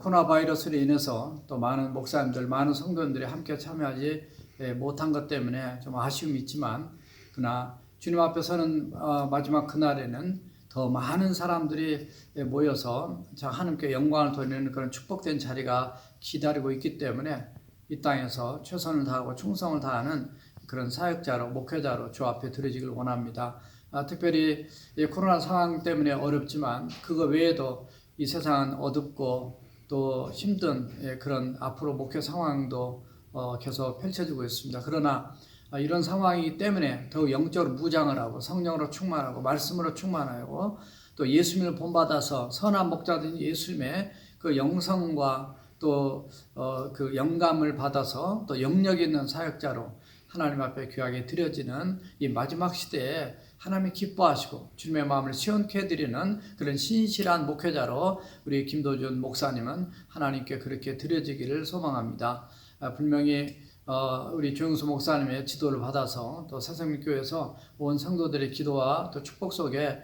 코로나 바이러스로 인해서 또 많은 목사님들, 많은 성도님들이 함께 참여하지 못한 것 때문에 좀 아쉬움이 있지만 그러나 주님 앞에 서는 마지막 그날에는 더 많은 사람들이 모여서 하나님께 영광을 돌리는 그런 축복된 자리가 기다리고 있기 때문에 이 땅에서 최선을 다하고 충성을 다하는 그런 사역자로 목회자로 주 앞에 드려지길 원합니다. 특별히 이 코로나 상황 때문에 어렵지만 그거 외에도 이 세상은 어둡고 또 힘든 그런 앞으로 목회 상황도 계속 펼쳐지고 있습니다. 그러나 이런 상황이기 때문에 더욱 영적으로 무장을 하고 성령으로 충만하고 말씀으로 충만하고 또 예수님을 본받아서 선한 목자된 예수님의 그 영성과 또 그 영감을 받아서 또 영력 있는 사역자로 하나님 앞에 귀하게 드려지는 이 마지막 시대에 하나님이 기뻐하시고 주님의 마음을 시원케 해드리는 그런 신실한 목회자로 우리 김도준 목사님은 하나님께 그렇게 드려지기를 소망합니다. 분명히 우리 조영수 목사님의 지도를 받아서 또 새생명교회에서 온 성도들의 기도와 또 축복 속에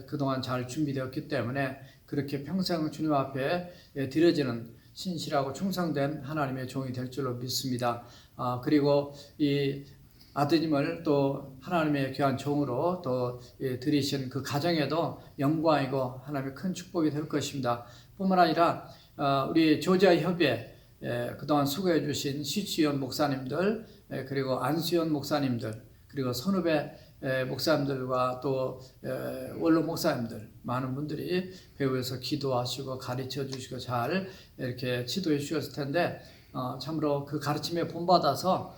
그동안 잘 준비되었기 때문에 그렇게 평생 주님 앞에 드려지는 신실하고 충성된 하나님의 종이 될 줄로 믿습니다. 그리고 이 아드님을 또 하나님의 귀한 종으로 또 드리신 그 가정에도 영광이고 하나님의 큰 축복이 될 것입니다. 뿐만 아니라 우리 조지아 협의회 그동안 수고해 주신 시치연 목사님들 그리고 안수연 목사님들 그리고 선후배 목사님들과 또 원로 목사님들 많은 분들이 배후에서 기도하시고 가르쳐 주시고 잘 이렇게 지도해 주셨을 텐데 참으로 그 가르침에 본받아서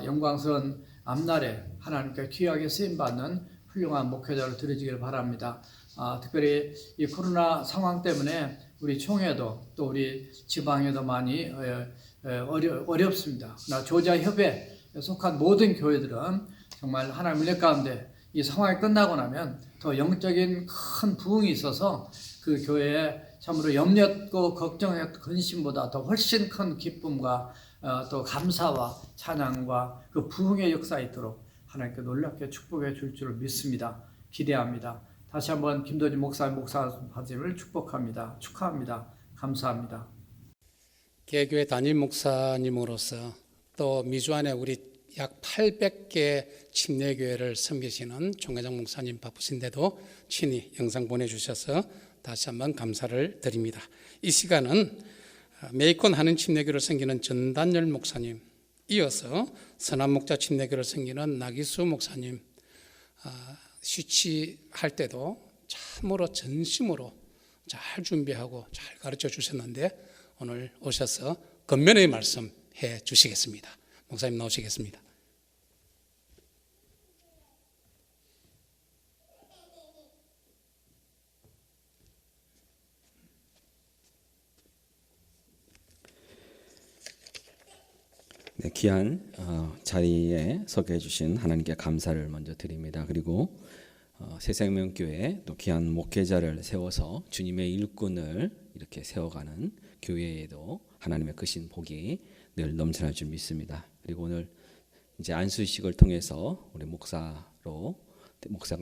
영광스러운 앞날에 하나님께 귀하게 쓰임받는 훌륭한 목회자로 드려지기를 바랍니다. 특별히 이 코로나 상황 때문에 우리 총회도 또 우리 지방에도 많이 어렵습니다. 그러나 조지아 협회에 속한 모든 교회들은 정말 하나님 은혜 가운데 이 상황이 끝나고 나면 더 영적인 큰 부흥이 있어서 그 교회에 참으로 염려했고 걱정했고 근심보다 더 훨씬 큰 기쁨과 또 감사와 찬양과 그 부흥의 역사가 있도록 하나님께 놀랍게 축복해 줄 줄 믿습니다. 기대합니다. 다시 한번 김도진 목사 받음을 축복합니다. 축하합니다. 감사합니다.
개교회 담임 목사님으로서 또 미주 안에 우리 약 800개 침례교회를 섬기시는 총회장 목사님 바쁘신데도 친히 영상 보내주셔서 다시 한번 감사를 드립니다. 이 시간은 메이콘 하는 침례교를 섬기는 전단열 목사님, 이어서 선한목자 침례교를 섬기는 나기수 목사님 쉬치할 때도 참으로 전심으로 잘 준비하고 잘 가르쳐 주셨는데 오늘 오셔서 겉면의 말씀 해 주시겠습니다. 목사님 나오시겠습니다.
네, 귀한 자리에 서게 해주신 하나님께 감사를 먼저 드립니다. 그리고 새생명교회 또 귀한 목회자를 세워서 주님의 일꾼을 이렇게 세워가는 교회에도 하나님의 크신 복이 늘 넘쳐날 줄 믿습니다. 그리고 오늘 이제 안수식을 통해서 우리 목사가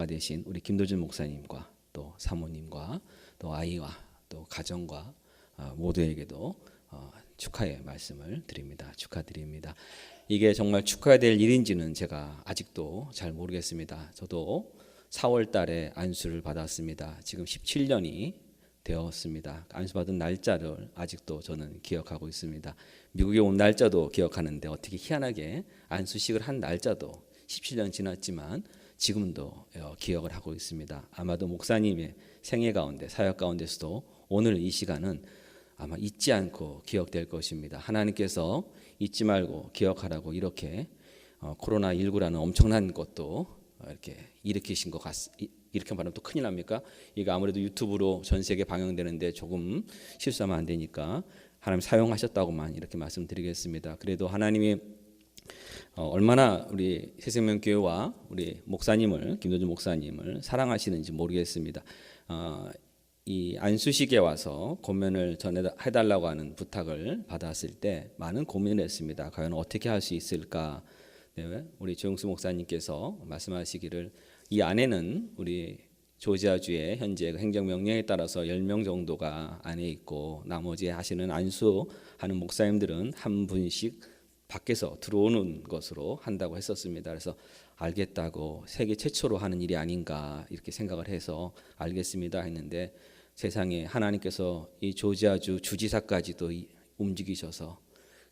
되신 우리 김도준 목사님과 또 사모님과 또 아이와 또 가정과 모두에게도 축하의 말씀을 드립니다. 축하드립니다. 이게 정말 축하해야 될 일인지는 제가 아직도 잘 모르겠습니다. 저도 4월 달에 안수를 받았습니다. 지금 17년이 되었습니다. 안수받은 날짜를 아직도 저는 기억하고 있습니다. 미국에 온 날짜도 기억하는데 어떻게 희한하게 안수식을 한 날짜도 17년 지났지만 지금도 기억을 하고 있습니다. 아마도 목사님의 생애 가운데 사역 가운데서도 오늘 이 시간은 아마 잊지 않고 기억될 것입니다. 하나님께서 잊지 말고 기억하라고 이렇게 코로나19라는 엄청난 것도 이렇게 일으키신 것 같습니다. 이렇게 말하면 또 큰일 납니까? 이거 아무래도 유튜브로 전 세계 방영되는데 조금 실수하면 안 되니까 하나님 사용하셨다고만 이렇게 말씀드리겠습니다. 그래도 하나님이 얼마나 우리 새생명교회와 우리 목사님을 김도준 목사님을 사랑하시는지 모르겠습니다. 이 안수식에 와서 권면을 전해달라고 하는 부탁을 받았을 때 많은 고민을 했습니다. 과연 어떻게 할 수 있을까? 네, 우리 조영수 목사님께서 말씀하시기를 이 안에는 우리 조지아주의 현재 행정명령에 따라서 10명 정도가 안에 있고 나머지 하시는 안수하는 목사님들은 한 분씩 밖에서 들어오는 것으로 한다고 했었습니다. 그래서 알겠다고 세계 최초로 하는 일이 아닌가 이렇게 생각을 해서 알겠습니다 했는데 세상에 하나님께서 이 조지아주 주지사까지도 움직이셔서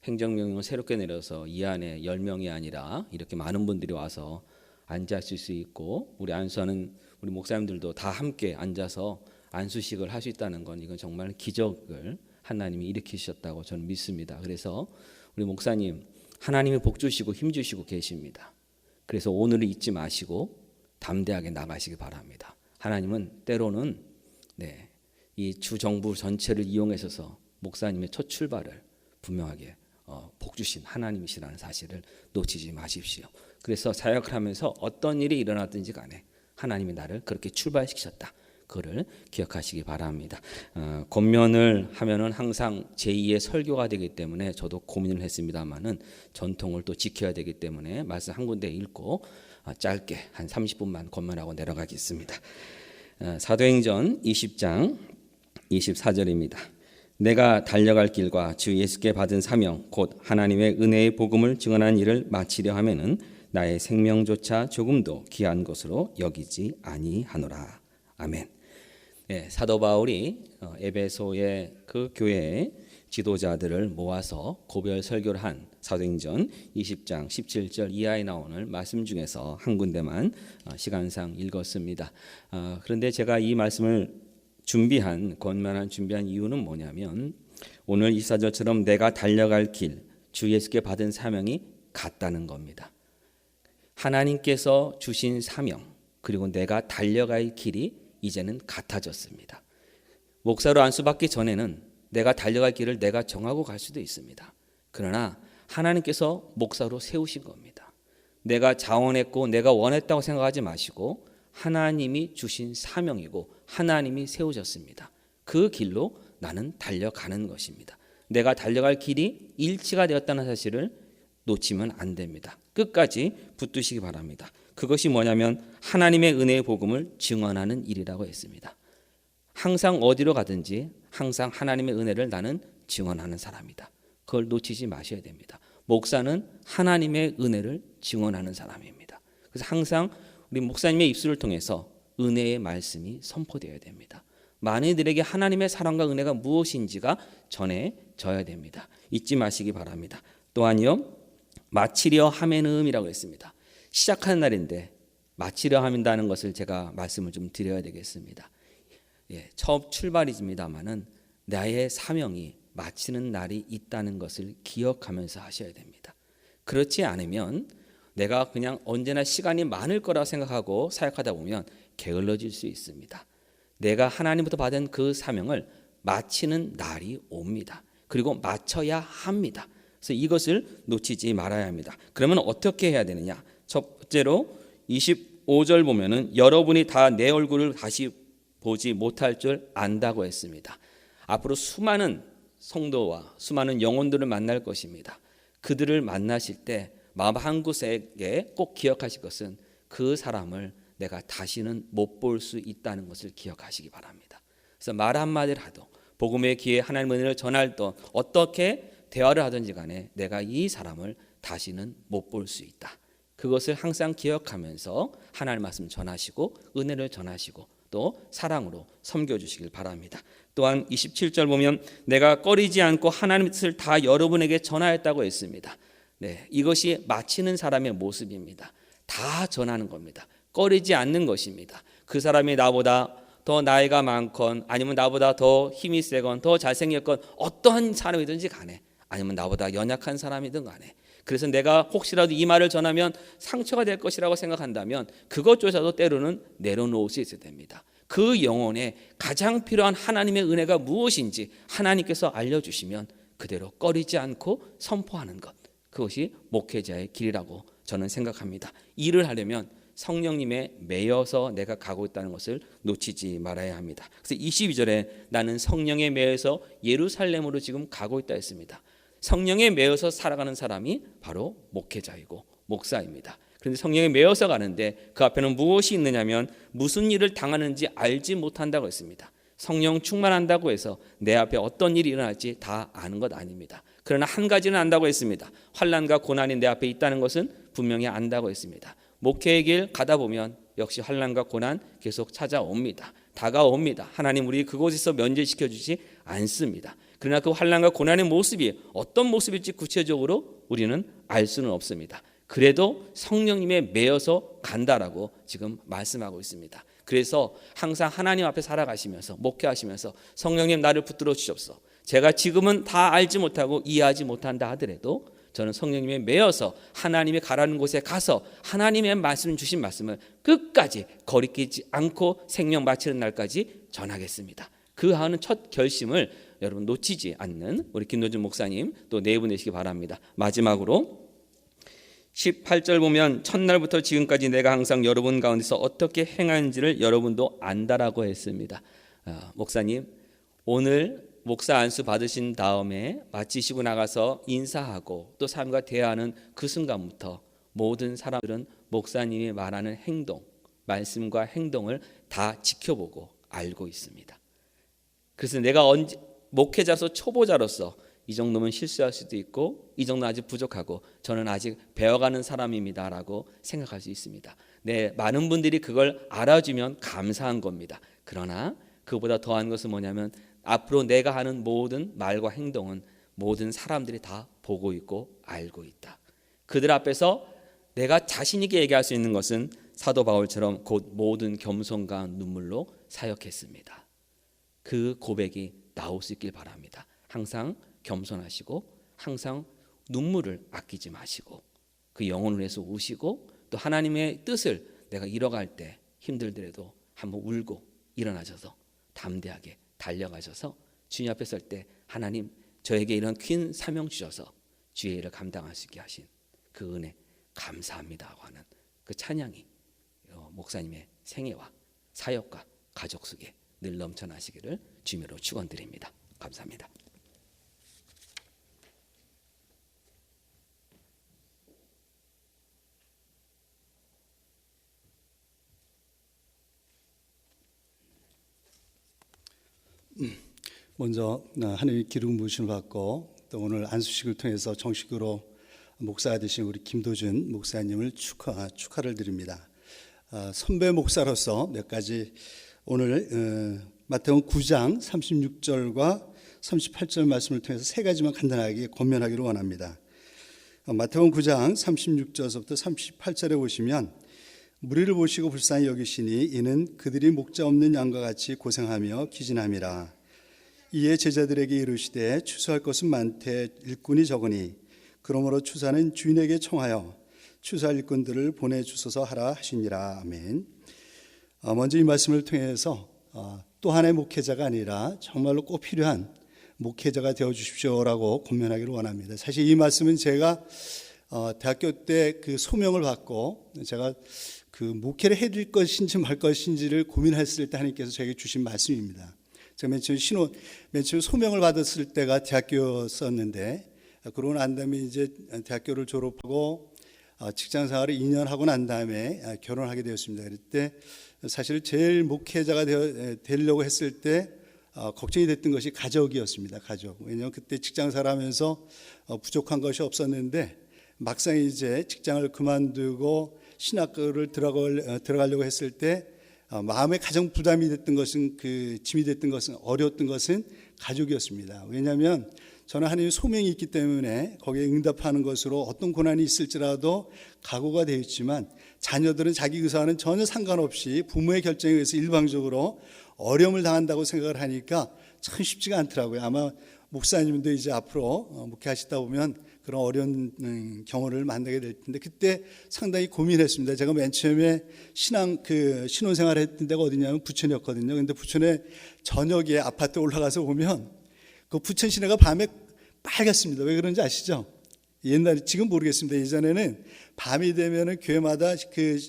행정명령을 새롭게 내려서 이 안에 10명이 아니라 이렇게 많은 분들이 와서 앉았을 수 있고 우리 안수하는 우리 목사님들도 다 함께 앉아서 안수식을 할 수 있다는 건 이건 정말 기적을 하나님이 일으키셨다고 저는 믿습니다. 그래서 우리 목사님 하나님이 복 주시고 힘 주시고 계십니다. 그래서 오늘을 잊지 마시고 담대하게 나가시기 바랍니다. 하나님은 때로는 이 주 정부 전체를 이용해서 목사님의 첫 출발을 분명하게 복 주신 하나님이시라는 사실을 놓치지 마십시오. 그래서 사역을 하면서 어떤 일이 일어났든지 간에 하나님이 나를 그렇게 출발시키셨다. 그거를 기억하시기 바랍니다. 권면을 하면은 항상 제2의 설교가 되기 때문에 저도 고민을 했습니다만은 전통을 또 지켜야 되기 때문에 말씀 한 군데 읽고 짧게 한 30분만 권면하고 내려가겠습니다. 사도행전 20장 24절입니다. 내가 달려갈 길과 주 예수께 받은 사명 곧 하나님의 은혜의 복음을 증언한 일을 마치려 하면은 나의 생명조차 조금도 귀한 것으로 여기지 아니하노라. 아멘. 사도 바울이 에베소의 그 교회의 지도자들을 모아서 고별 설교를 한 사도행전 20장 17절 이하에 나오는 말씀 중에서 한 군데만 시간상 읽었습니다. 그런데 제가 이 말씀을 준비한 이유는 뭐냐면 오늘 24절처럼 내가 달려갈 길, 주 예수께 받은 사명이 같다는 겁니다. 하나님께서 주신 사명 그리고 내가 달려갈 길이 이제는 같아졌습니다. 목사로 안수받기 전에는 내가 달려갈 길을 내가 정하고 갈 수도 있습니다. 그러나 하나님께서 목사로 세우신 겁니다. 내가 자원했고 내가 원했다고 생각하지 마시고 하나님이 주신 사명이고 하나님이 세우셨습니다. 그 길로 나는 달려가는 것입니다. 내가 달려갈 길이 일치가 되었다는 사실을 놓치면 안 됩니다. 끝까지 붙드시기 바랍니다. 그것이 뭐냐면 하나님의 은혜의 복음을 증언하는 일이라고 했습니다. 항상 어디로 가든지 항상 하나님의 은혜를 나는 증언하는 사람이다. 그걸 놓치지 마셔야 됩니다. 목사는 하나님의 은혜를 증언하는 사람입니다. 그래서 항상 우리 목사님의 입술을 통해서 은혜의 말씀이 선포되어야 됩니다. 많은 이들에게 하나님의 사랑과 은혜가 무엇인지가 전해져야 됩니다. 잊지 마시기 바랍니다. 또한요, 마치려 하면음이라고 했습니다. 시작하는 날인데 마치려 한다는 것을 제가 말씀을 좀 드려야 되겠습니다. 처음 출발이집니다만은 나의 사명이 마치는 날이 있다는 것을 기억하면서 하셔야 됩니다. 그렇지 않으면 내가 그냥 언제나 시간이 많을 거라 생각하고 사역하다 보면 게을러질 수 있습니다. 내가 하나님부터 받은 그 사명을 마치는 날이 옵니다. 그리고 마쳐야 합니다. 그래서 이것을 놓치지 말아야 합니다. 그러면 어떻게 해야 되느냐? 첫 번째로 25절 보면은 여러분이 다 내 얼굴을 다시 보지 못할 줄 안다고 했습니다. 앞으로 수많은 성도와 수많은 영혼들을 만날 것입니다. 그들을 만나실 때 마음 한 곳에 꼭 기억하실 것은 그 사람을 내가 다시는 못 볼 수 있다는 것을 기억하시기 바랍니다. 그래서 말 한마디를 하도 복음의 기회에 하나님의 은혜를 전할 때 어떻게 대화를 하든지 간에 내가 이 사람을 다시는 못 볼 수 있다. 그것을 항상 기억하면서 하나님의 말씀 전하시고 은혜를 전하시고 또 사랑으로 섬겨주시길 바랍니다. 또한 27절 보면 내가 꺼리지 않고 하나님의 뜻을 다 여러분에게 전하였다고 했습니다. 네, 이것이 마치는 사람의 모습입니다. 다 전하는 겁니다. 꺼리지 않는 것입니다. 그 사람이 나보다 더 나이가 많건 아니면 나보다 더 힘이 세건 더 잘생겼건 어떠한 사람이든지 간에 아니면 나보다 연약한 사람이든 간에 그래서 내가 혹시라도 이 말을 전하면 상처가 될 것이라고 생각한다면 그것조차도 때로는 내려놓을 수 있어야 됩니다. 그 영혼에 가장 필요한 하나님의 은혜가 무엇인지 하나님께서 알려주시면 그대로 꺼리지 않고 선포하는 것, 그것이 목회자의 길이라고 저는 생각합니다. 일을 하려면 성령님에 매여서 내가 가고 있다는 것을 놓치지 말아야 합니다. 그래서 22절에 나는 성령에 매여서 예루살렘으로 지금 가고 있다 했습니다. 성령에 매여서 살아가는 사람이 바로 목회자이고 목사입니다. 그런데 성령에 매여서 가는데 그 앞에는 무엇이 있느냐면 무슨 일을 당하는지 알지 못한다고 했습니다. 성령 충만한다고 해서 내 앞에 어떤 일이 일어날지 다 아는 것 아닙니다. 그러나 한 가지는 안다고 했습니다. 환난과 고난이 내 앞에 있다는 것은 분명히 안다고 했습니다. 목회의 길 가다 보면 역시 환난과 고난 계속 찾아옵니다. 다가옵니다. 하나님 우리 그곳에서 면제시켜 주지 않습니다. 그러나 그 환난과 고난의 모습이 어떤 모습일지 구체적으로 우리는 알 수는 없습니다. 그래도 성령님에 매여서 간다라고 지금 말씀하고 있습니다. 그래서 항상 하나님 앞에 살아가시면서 목회하시면서 성령님 나를 붙들어 주시옵소서. 제가 지금은 다 알지 못하고 이해하지 못한다 하더라도 저는 성령님에 매여서 하나님이 가라는 곳에 가서 하나님의 말씀 주신 말씀을 끝까지 거리끼지 않고 생명 마치는 날까지 전하겠습니다. 그 하는 첫 결심을 여러분 놓치지 않는 우리 김노준 목사님 또 내보내시기 바랍니다. 마지막으로 18절 보면 첫날부터 지금까지 내가 항상 여러분 가운데서 어떻게 행하는지를 여러분도 안다라고 했습니다. 목사님 오늘 목사 안수 받으신 다음에 마치시고 나가서 인사하고 또 사람과 대화하는 그 순간부터 모든 사람들은 목사님이 말하는 행동, 말씀과 행동을 다 지켜보고 알고 있습니다. 그래서 내가 목회자로서 초보자로서 이 정도면 실수할 수도 있고 이 정도는 아직 부족하고 저는 아직 배워가는 사람입니다라고 생각할 수 있습니다. 네, 많은 분들이 그걸 알아주면 감사한 겁니다. 그러나 그보다 더한 것은 뭐냐면 앞으로 내가 하는 모든 말과 행동은 모든 사람들이 다 보고 있고 알고 있다. 그들 앞에서 내가 자신 있게 얘기할 수 있는 것은 사도 바울처럼 곧 모든 겸손과 눈물로 사역했습니다. 그 고백이 나올 수 있길 바랍니다. 항상 겸손하시고 항상 눈물을 아끼지 마시고 그 영혼을 위해서 우시고 또 하나님의 뜻을 내가 이뤄갈 때 힘들더라도 한번 울고 일어나셔서 담대하게 달려가셔서 주님 앞에 설 때 하나님 저에게 이런 큰 사명 주셔서 주의 일을 감당할 수 있게 하신 그 은혜 감사합니다 하는 그 찬양이 목사님의 생애와 사역과 가족 속에 늘 넘쳐나시기를 주님으로 축원드립니다. 감사합니다.
먼저 하나님의 기름 부으심을 받고 또 오늘 안수식을 통해서 정식으로 목사가 되신 우리 김도준 목사님을 축하를 드립니다. 선배 목사로서 몇 가지 오늘 마태복음 9장 36절과 38절 말씀을 통해서 세 가지만 간단하게 권면하기를 원합니다. 마태복음 9장 36절부터 38절에 보시면 무리를 보시고 불쌍히 여기시니 이는 그들이 목자 없는 양과 같이 고생하며 기진함이라. 이에 제자들에게 이르시되 추수할 것은 많되 일꾼이 적으니 그러므로 추사는 주인에게 청하여 추수할 일꾼들을 보내주소서 하라 하시니라. 아멘. 먼저 이 말씀을 통해서 또 하나의 목회자가 아니라 정말로 꼭 필요한 목회자가 되어 주십시오라고 권면하기를 원합니다. 사실 이 말씀은 제가 대학교 때 그 소명을 받고 제가 그 목회를 해드릴 것인지 말 것인지를 고민했을 때 하나님께서 저에게 주신 말씀입니다. 제가 맨 처음 소명을 받았을 때가 대학교였었는데, 그러고 난 다음에 이제 대학교를 졸업하고 직장 생활을 2년 하고 난 다음에 결혼하게 되었습니다. 그럴 때 사실 제일 목회자가 되려고 했을 때 걱정이 됐던 것이 가족이었습니다. 가족. 왜냐하면 그때 직장 생활하면서 부족한 것이 없었는데 막상 이제 직장을 그만두고 신학교를 들어가려고 했을 때 마음에 가장 부담이 됐던 것은, 그 짐이 됐던 것은, 어려웠던 것은 가족이었습니다. 왜냐하면 저는 하나님의 소명이 있기 때문에 거기에 응답하는 것으로 어떤 고난이 있을지라도 각오가 되어 있지만, 자녀들은 자기 의사와는 전혀 상관없이 부모의 결정에 의해서 일방적으로 어려움을 당한다고 생각을 하니까 참 쉽지가 않더라고요. 아마 목사님도 이제 앞으로 목회하시다 보면 그런 어려운 경우를 만나게 될 텐데, 그때 상당히 고민했습니다. 제가 맨 처음에 신혼생활을 했던 데가 어디냐면 부천이었거든요. 근데 부천에 저녁에 아파트에 올라가서 보면 그 부천 시내가 밤에 빨갛습니다. 왜 그런지 아시죠? 옛날에, 지금 모르겠습니다. 예전에는 밤이 되면은 교회마다 그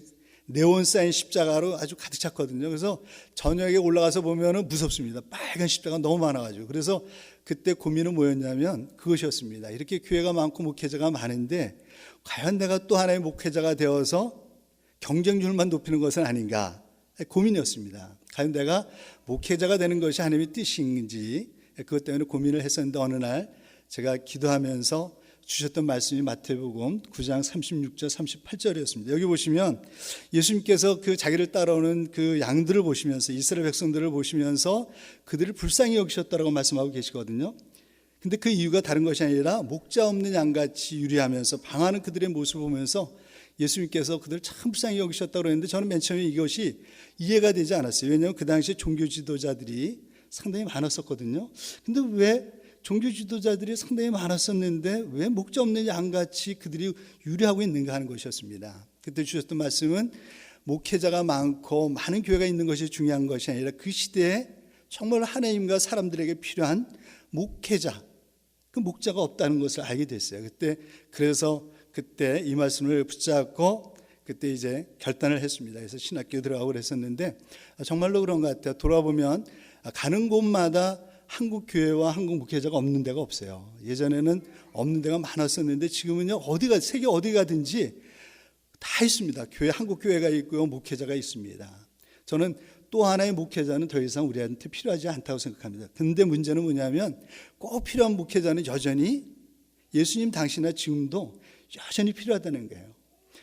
네온 사인 십자가로 아주 가득 찼거든요. 그래서 저녁에 올라가서 보면은 무섭습니다. 빨간 십자가 너무 많아가지고. 그래서 그때 고민은 뭐였냐면 그것이었습니다. 이렇게 교회가 많고 목회자가 많은데 과연 내가 또 하나의 목회자가 되어서 경쟁률만 높이는 것은 아닌가 고민이었습니다. 과연 내가 목회자가 되는 것이 하나님의 뜻인지, 그것 때문에 고민을 했었는데, 어느 날 제가 기도하면서 주셨던 말씀이 마태복음 9장 36절 38절이었습니다. 여기 보시면 예수님께서 그 자기를 따라오는 그 양들을 보시면서, 이스라엘 백성들을 보시면서 그들을 불쌍히 여기셨다라고 말씀하고 계시거든요. 근데 그 이유가 다른 것이 아니라 목자 없는 양같이 유리하면서 방하는 그들의 모습을 보면서 예수님께서 그들을 참 불쌍히 여기셨다고 했는데, 저는 맨 처음에 이것이 이해가 되지 않았어요. 왜냐하면 그 당시에 종교 지도자들이 상당히 많았었거든요. 근데 왜 종교 지도자들이 상당히 많았었는데 왜 목자 없는 양같이 그들이 유리하고 있는가 하는 것이었습니다. 그때 주셨던 말씀은 목회자가 많고 많은 교회가 있는 것이 중요한 것이 아니라 그 시대에 정말 하나님과 사람들에게 필요한 목회자, 그 목자가 없다는 것을 알게 됐어요. 그래서 그때 이 말씀을 붙잡고 그때 이제 결단을 했습니다. 그래서 신학교에 들어가고 그랬었는데 정말로 그런 것 같아요. 돌아보면 가는 곳마다 한국 교회와 한국 목회자가 없는 데가 없어요. 예전에는 없는 데가 많았었는데 지금은요, 세계 어디 가든지 다 있습니다. 한국 교회가 있고요, 목회자가 있습니다. 저는 또 하나의 목회자는 더 이상 우리한테 필요하지 않다고 생각합니다. 근데 문제는 뭐냐면 꼭 필요한 목회자는 여전히 예수님 당시나 지금도 여전히 필요하다는 거예요.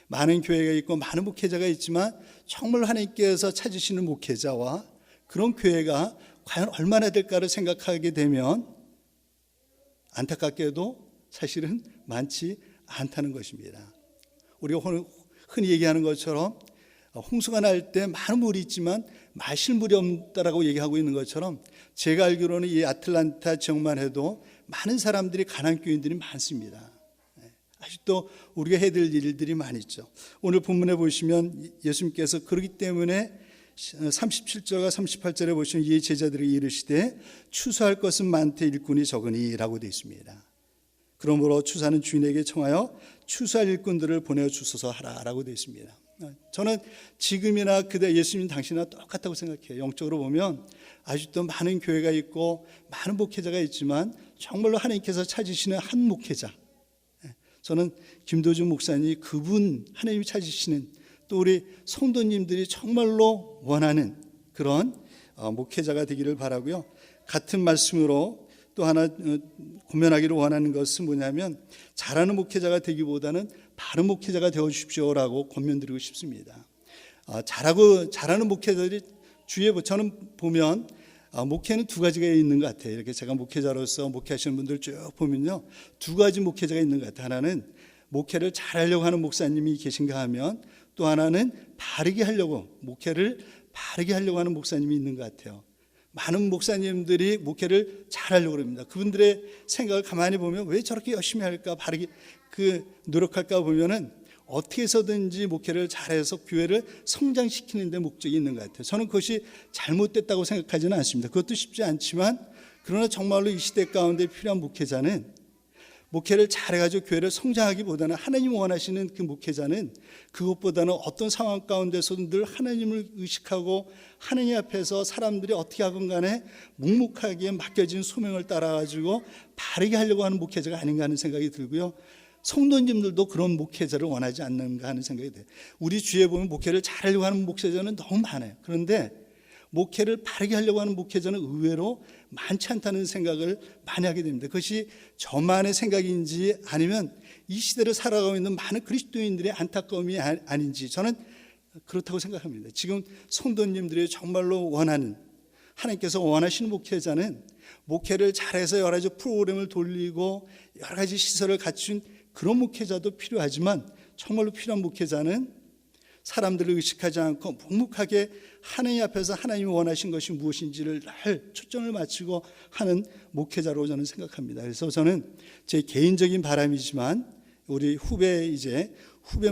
많은 교회가 있고 많은 목회자가 있지만 정말 하나님께서 찾으시는 목회자와 그런 교회가 과연 얼마나 될까를 생각하게 되면 안타깝게도 사실은 많지 않다는 것입니다. 우리가 흔히 얘기하는 것처럼 홍수가 날 때 많은 물이 있지만 마실 물이 없다라고 얘기하고 있는 것처럼, 제가 알기로는 이 아틀란타 지역만 해도 많은 사람들이 가난교인들이 많습니다. 아직도 우리가 해야 될 일들이 많이 있죠. 오늘 본문에 보시면 예수님께서 그러기 때문에 37절과 38절에 보시면 이에 제자들이 이르시되 추수할 것은 많되 일꾼이 적으니 라고 되어 있습니다. 그러므로 추사는 주인에게 청하여 추수할 일꾼들을 보내주소서 하라라고 되어 있습니다. 저는 지금이나 그때 예수님 당시나 똑같다고 생각해요. 영적으로 보면 아직도 많은 교회가 있고 많은 목회자가 있지만 정말로 하나님께서 찾으시는 한 목회자, 저는 김도준 목사님, 그분 하나님이 찾으시는, 또 우리 성도님들이 정말로 원하는 그런 목회자가 되기를 바라고요. 같은 말씀으로 또 하나 고면하기를 원하는 것은 뭐냐면, 잘하는 목회자가 되기보다는 바른 목회자가 되어 주십시오라고 권면드리고 싶습니다. 잘하는 목회자들이 저는 보면 목회는 두 가지가 있는 것 같아요. 이렇게 제가 목회자로서 목회하시는 분들 쭉 보면요, 두 가지 목회자가 있는 것 같아요. 하나는 목회를 잘하려고 하는 목사님이 계신가 하면, 또 하나는 목회를 바르게 하려고 하는 목사님이 있는 것 같아요. 많은 목사님들이 목회를 잘하려고 합니다. 그분들의 생각을 가만히 보면 왜 저렇게 열심히 할까, 바르게 노력할까 보면은 어떻게 해서든지 목회를 잘해서 교회를 성장시키는 데 목적이 있는 것 같아요. 저는 그것이 잘못됐다고 생각하지는 않습니다. 그것도 쉽지 않지만 그러나 정말로 이 시대 가운데 필요한 목회자는 목회를 잘해가지고 교회를 성장하기보다는 하나님 원하시는 그 목회자는 그것보다는 어떤 상황 가운데서도 늘 하나님을 의식하고 하나님 앞에서 사람들이 어떻게 하건 간에 묵묵하게 맡겨진 소명을 따라가지고 바르게 하려고 하는 목회자가 아닌가 하는 생각이 들고요. 성도님들도 그런 목회자를 원하지 않는가 하는 생각이 돼요. 우리 주위에 보면 목회를 잘하려고 하는 목회자는 너무 많아요. 그런데 목회를 바르게 하려고 하는 목회자는 의외로 많지 않다는 생각을 많이 하게 됩니다. 그것이 저만의 생각인지 아니면 이 시대를 살아가고 있는 많은 그리스도인들의 안타까움이 아닌지 저는 그렇다고 생각합니다. 지금 성도님들이 정말로 원하는, 하나님께서 원하시는 목회자는 목회를 잘해서 여러 가지 프로그램을 돌리고 여러 가지 시설을 갖춘 그런 목회자도 필요하지만 정말로 필요한 목회자는 사람들을 의식하지 않고 묵묵하게 하나님 앞에서 하나님이 원하신 것이 무엇인지를 늘 초점을 맞추고 하는 목회자로 저는 생각합니다. 그래서 저는 제 개인적인 바람이지만 우리 후배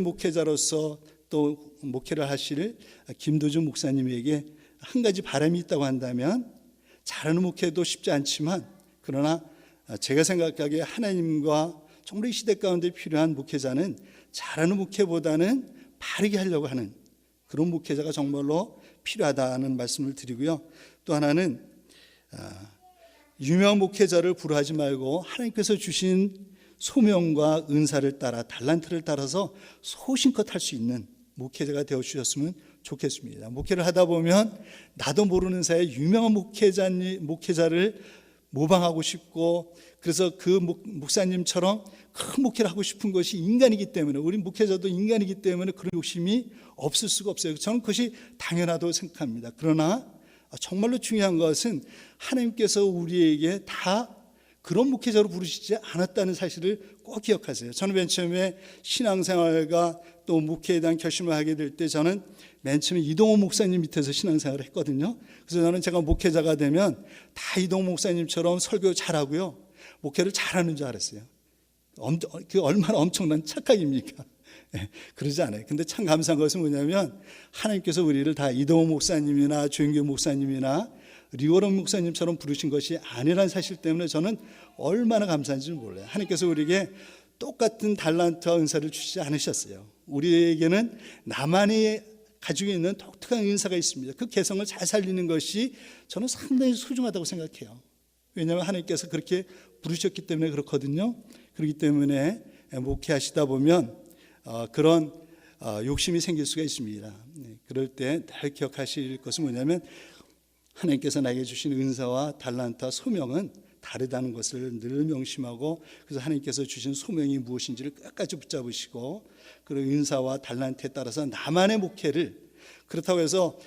목회자로서 또 목회를 하실 김도준 목사님에게 한 가지 바람이 있다고 한다면, 잘하는 목회도 쉽지 않지만 그러나 제가 생각하기에 하나님과 정말 이 시대 가운데 필요한 목회자는 잘하는 목회보다는 바르게 하려고 하는 그런 목회자가 정말로 필요하다는 말씀을 드리고요. 또 하나는 유명한 목회자를 부러워하지 말고 하나님께서 주신 소명과 은사를 따라, 달란트를 따라서 소신껏 할 수 있는 목회자가 되어주셨으면 좋겠습니다. 목회를 하다 보면 나도 모르는 사이에 유명한 목회자를 모방하고 싶고, 그래서 그 목사님처럼 큰 목회를 하고 싶은 것이 인간이기 때문에, 우리 목회자도 인간이기 때문에 그런 욕심이 없을 수가 없어요. 저는 그것이 당연하다고 생각합니다. 그러나 정말로 중요한 것은 하나님께서 우리에게 다 그런 목회자로 부르시지 않았다는 사실을 꼭 기억하세요. 저는 맨 처음에 신앙생활과 또 목회에 대한 결심을 하게 될 때 저는 맨 처음에 이동호 목사님 밑에서 신앙생활을 했거든요. 그래서 저는 제가 목회자가 되면 다 이동호 목사님처럼 설교 잘하고요, 목회를 잘하는 줄 알았어요. 그 얼마나 엄청난 착각입니까? 그러지 않아요. 근데 참 감사한 것은 뭐냐면 하나님께서 우리를 다 이동호 목사님이나 조영규 목사님이나 리오런 목사님처럼 부르신 것이 아니라는 사실 때문에 저는 얼마나 감사한지 몰라요. 하나님께서 우리에게 똑같은 달란트와 은사를 주시지 않으셨어요. 우리에게는 나만이 가지고 있는 독특한 은사가 있습니다. 그 개성을 잘 살리는 것이 저는 상당히 소중하다고 생각해요. 왜냐하면 하나님께서 그렇게 부르셨기 때문에 그렇거든요. 그렇기 때문에 목회하시다 보면 그런 욕심이 생길 수가 있습니다. 그럴 때 늘 기억하실 것은 뭐냐면 하나님께서 나에게 주신 은사와 달란트와 소명은 다르다는 것을 늘 명심하고, 그래서 하나님께서 주신 소명이 무엇인지를 끝까지 붙잡으시고, 그런 은사와 달란트에 따라서 나만의 목회를, 그렇다고 해서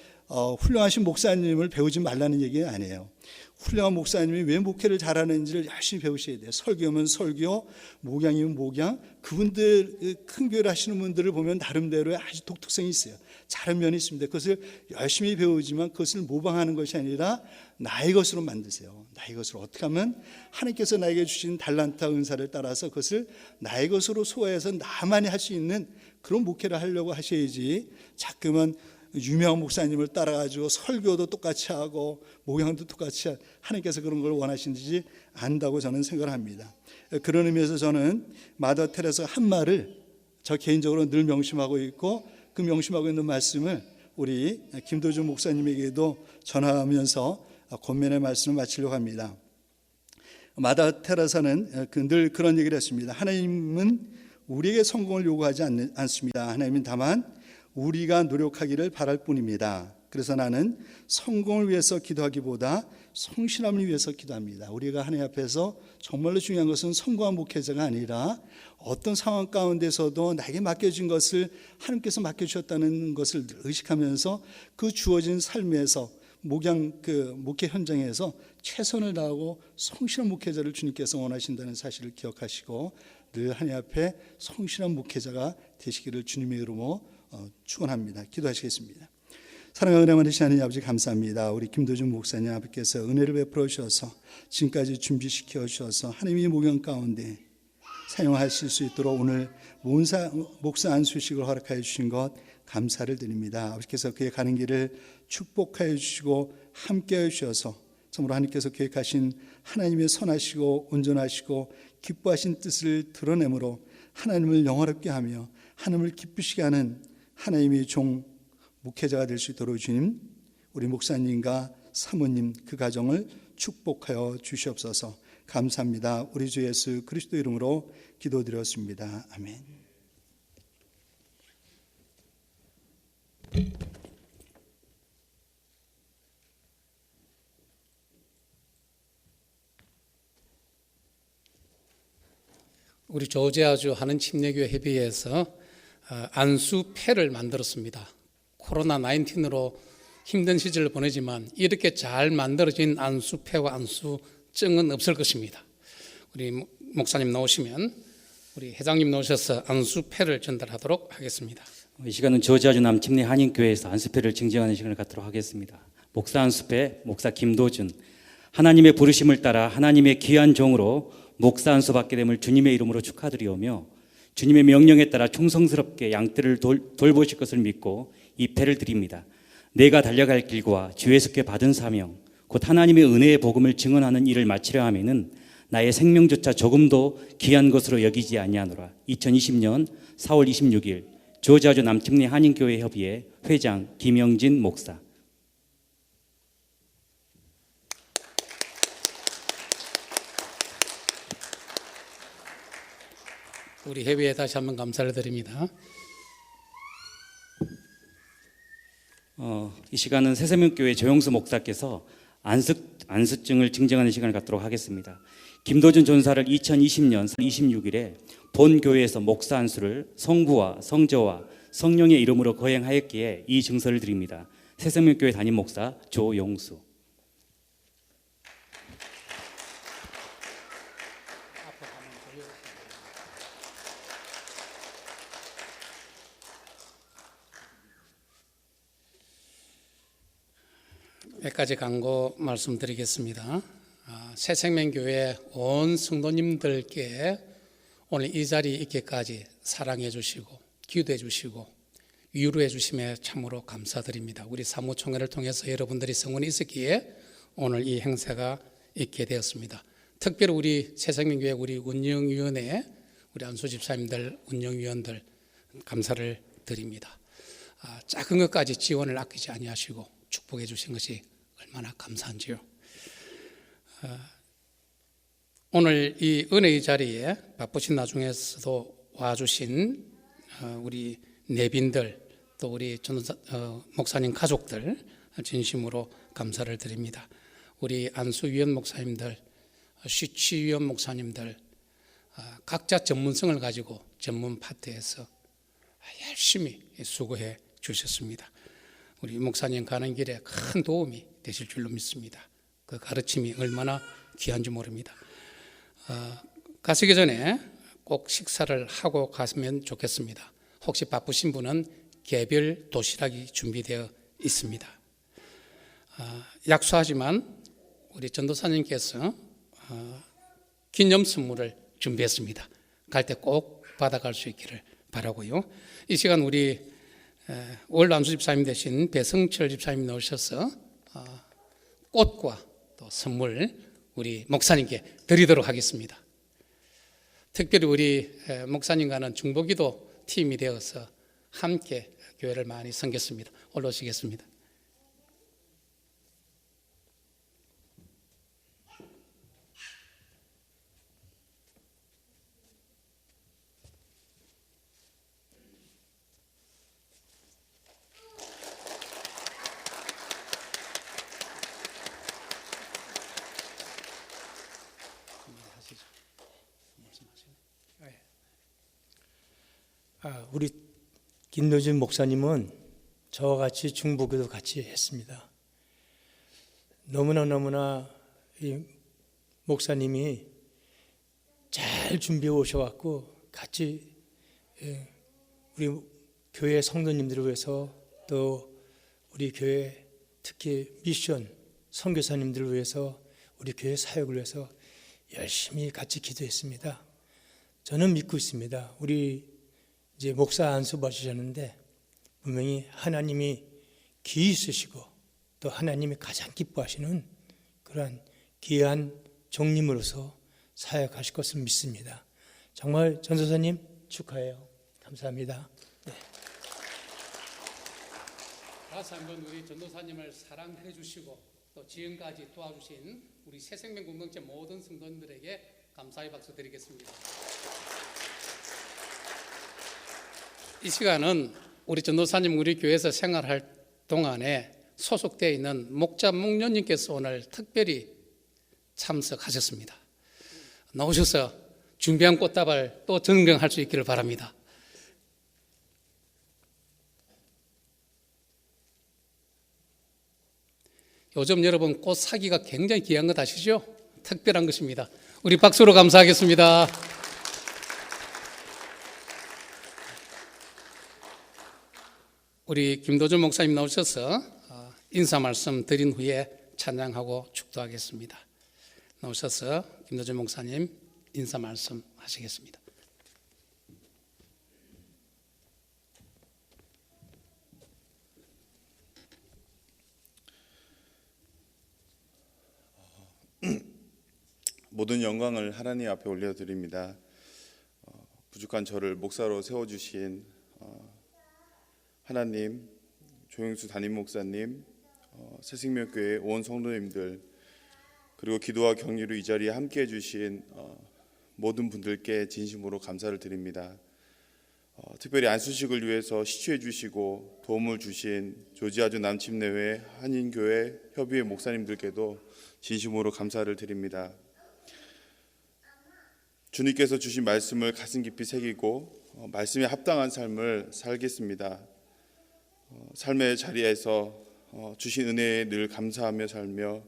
훌륭하신 목사님을 배우지 말라는 얘기가 아니에요. 훌륭한 목사님이 왜 목회를 잘하는지를 열심히 배우셔야 돼요. 설교면 설교, 목양이면 목양. 그분들, 큰 교회를 하시는 분들을 보면 나름대로의 아주 독특성이 있어요. 잘한 면이 있습니다. 그것을 열심히 배우지만 그것을 모방하는 것이 아니라 나의 것으로 만드세요. 나의 것으로. 어떻게 하면 하나님께서 나에게 주신 달란트와 은사를 따라서 그것을 나의 것으로 소화해서 나만이 할 수 있는 그런 목회를 하려고 하셔야지, 자꾸만 유명한 목사님을 따라가지고 설교도 똑같이 하고 목양도 똑같이 하고, 하나님께서 그런 걸 원하시는지 안다고 저는 생각을 합니다. 그런 의미에서 저는 마더 테레사가 한 말을 저 개인적으로 늘 명심하고 있고, 그 명심하고 있는 말씀을 우리 김도준 목사님에게도 전하면서 권면의 말씀을 마치려고 합니다. 마더 테레사는 늘 그런 얘기를 했습니다. 하나님은 우리에게 성공을 요구하지 않습니다. 하나님은 다만 우리가 노력하기를 바랄 뿐입니다. 그래서 나는 성공을 위해서 기도하기보다 성실함을 위해서 기도합니다. 우리가 하나님 앞에서 정말로 중요한 것은 성공한 목회자가 아니라 어떤 상황 가운데서도 나에게 맡겨진 것을 하나님께서 맡겨주셨다는 것을 의식하면서 그 주어진 삶에서 목회 현장에서 최선을 다하고 성실한 목회자를 주님께서 원하신다는 사실을 기억하시고 늘 하나님 앞에 성실한 목회자가 되시기를 주님의 이름으로 축원합니다. 기도하시겠습니다. 사랑하는 은혜 많으신 하나님 아버지, 감사합니다. 우리 김도준 목사님 아버지께서 은혜를 베풀어 주셔서 지금까지 준비시켜 주셔서 하나님의 목양 가운데 사용하실 수 있도록 오늘 목사 안수식을 허락하여 주신 것 감사를 드립니다. 아버지께서 그의 가는 길을 축복하여 주시고 함께하여 주셔서 참으로 하나님께서 계획하신 하나님의 선하시고 온전하시고 기뻐하신 뜻을 드러내므로 하나님을 영화롭게 하며 하나님을 기쁘시게 하는 하나님의 종 목회자가 될 수 있도록 주님, 우리 목사님과 사모님 그 가정을 축복하여 주시옵소서. 감사합니다. 우리 주 예수 그리스도 이름으로 기도드렸습니다. 아멘.
우리 조지아주 하는 침례교회 협의회에서 안수패를 만들었습니다. 코로나 19으로 힘든 시절을 보내지만 이렇게 잘 만들어진 안수패와 안수증은 없을 것입니다. 우리 목사님 나오시면 우리 회장님 나오셔서 안수패를 전달하도록 하겠습니다.
이 시간은 조지아주 남침내 한인교회에서 안수패를 증정하는 시간을 갖도록 하겠습니다. 목사 안수패, 목사 김도준. 하나님의 부르심을 따라 하나님의 귀한 종으로 목사 안수 받게 됨을 주님의 이름으로 축하드리오며 주님의 명령에 따라 충성스럽게 양떼를 돌보실 것을 믿고 이 패를 드립니다. 내가 달려갈 길과 주 예수께 받은 사명, 곧 하나님의 은혜의 복음을 증언하는 일을 마치려 하면은 나의 생명조차 조금도 귀한 것으로 여기지 아니하노라. 2020년 4월 26일 조지아주 남침내 한인교회 협의회 회장 김영진 목사.
우리 협의회 다시 한번 감사를 드립니다.
이 시간은 새생명교회 조영수 목사께서 안수증을 증정하는 시간을 갖도록 하겠습니다. 김도준 전사를 2020년 26일에 본 교회에서 목사 안수를 성부와 성자와 성령의 이름으로 거행하였기에 이 증서를 드립니다. 새생명교회 담임 목사 조용수.
몇 가지 광고 말씀드리겠습니다. 새생명교회 온 성도님들께 오늘 이 자리에 있기까지 사랑해 주시고 기도해 주시고 위로해 주심에 참으로 감사드립니다. 우리 사무총회를 통해서 여러분들이 성원이 있었기에 오늘 이 행사가 있게 되었습니다. 특별히 우리 새생명교회 우리 운영위원회 우리 안수집사님들 운영위원들 감사를 드립니다. 작은 것까지 지원을 아끼지 아니하시고 축복해 주신 것이 얼마나 감사한지요. 오늘 이 은혜의 자리에 바쁘신 나중에서도 와주신 우리 내빈들 또 우리 목사님 가족들 진심으로 감사를 드립니다. 우리 안수위원 목사님들, 쉬취위원 목사님들 각자 전문성을 가지고 전문 파트에서 열심히 수고해 주셨습니다. 우리 목사님 가는 길에 큰 도움이 되실 줄로 믿습니다. 그 가르침이 얼마나 귀한지 모릅니다. 가시기 전에 꼭 식사를 하고 가시면 좋겠습니다. 혹시 바쁘신 분은 개별 도시락이 준비되어 있습니다. 약소하지만 우리 전도사님께서 기념 선물을 준비했습니다. 갈 때 꼭 받아갈 수 있기를 바라고요. 이 시간 우리 월 안수 집사님 되신 배성철 집사님 나오셔서 꽃과 또 선물 우리 목사님께 드리도록 하겠습니다. 특별히 우리 목사님과는 중보기도 팀이 되어서 함께 교회를 많이 섬겼습니다. 올라오시겠습니다.
우리 김도준 목사님은 저와 같이 중보기도 같이 했습니다. 너무나 이 목사님이 잘 준비해 오셔갖고 같이 우리 교회 성도님들을 위해서 또 우리 교회 특히 미션 선교사님들을 위해서 우리 교회 사역을 위해서 열심히 같이 기도했습니다. 저는 믿고 있습니다. 우리 이제 목사 안수 받으셨는데 분명히 하나님이 귀 있으시고 또 하나님이 가장 기뻐하시는 그런 귀한 종님으로서 사역하실 것을 믿습니다. 정말 전도사님 축하해요. 감사합니다.
다시 한번 우리 전도사님을 사랑해 주시고 또 지금까지 도와주신 우리 새생명 공동체 모든 성도님들에게 감사의 박수 드리겠습니다. 이 시간은 우리 전도사님 우리 교회에서 생활할 동안에 소속되어 있는 목자 목녀님께서 오늘 특별히 참석하셨습니다. 나오셔서 준비한 꽃다발 또 전경할 수 있기를 바랍니다. 요즘 여러분 꽃 사기가 굉장히 귀한 것 아시죠? 특별한 것입니다. 우리 박수로 감사하겠습니다. 우리 김도준 목사님 나오셔서 인사 말씀 드린 후에 찬양하고 축도하겠습니다. 나오셔서 김도준 목사님 인사 말씀 하시겠습니다.
모든 영광을 하나님 앞에 올려드립니다. 부족한 저를 목사로 세워주신 하나님, 조영수 담임 목사님, 새생명교회 온 성도님들, 그리고 기도와 격려로 이 자리에 함께해 주신 모든 분들께 진심으로 감사를 드립니다. 특별히 안수식을 위해서 시추해 주시고 도움을 주신 조지아주 남침내회 한인교회 협의회 목사님들께도 진심으로 감사를 드립니다. 주님께서 주신 말씀을 가슴 깊이 새기고 말씀에 합당한 삶을 살겠습니다. 삶의 자리에서 주신 은혜에 늘 감사하며 살며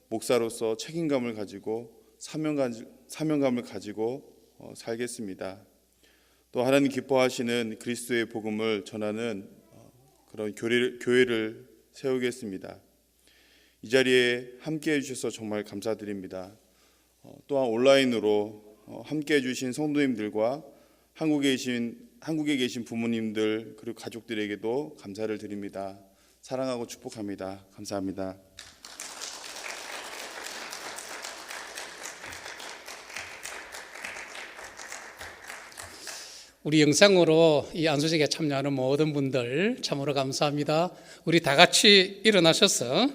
목사로서 책임감을 가지고 사명감을 가지고 살겠습니다. 또 하나님 기뻐하시는 그리스도의 복음을 전하는 그런 교회를 세우겠습니다. 이 자리에 함께해 주셔서 정말 감사드립니다. 또한 온라인으로 함께해 주신 성도님들과 한국에 계신 부모님들 그리고 가족들에게도 감사를 드립니다. 사랑하고 축복합니다. 감사합니다.
우리 영상으로 이 안수식에 참여하는 모든 분들 참으로 감사합니다. 우리 다 같이 일어나셔서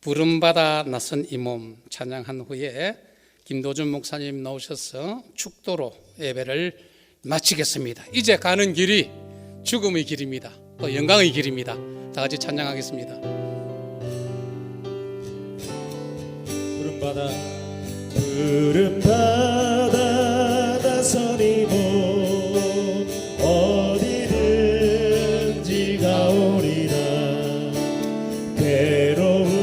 부름받아 나선 이 몸 찬양한 후에 김도준 목사님 나오셔서 축도로 예배를 마치겠습니다. 이제 가는 길이 죽음의 길입니다. 또 영광의 길입니다. 다 같이 찬양하겠습니다.
부름받아 나선 이 몸 어디든지 가오리라. 괴로우나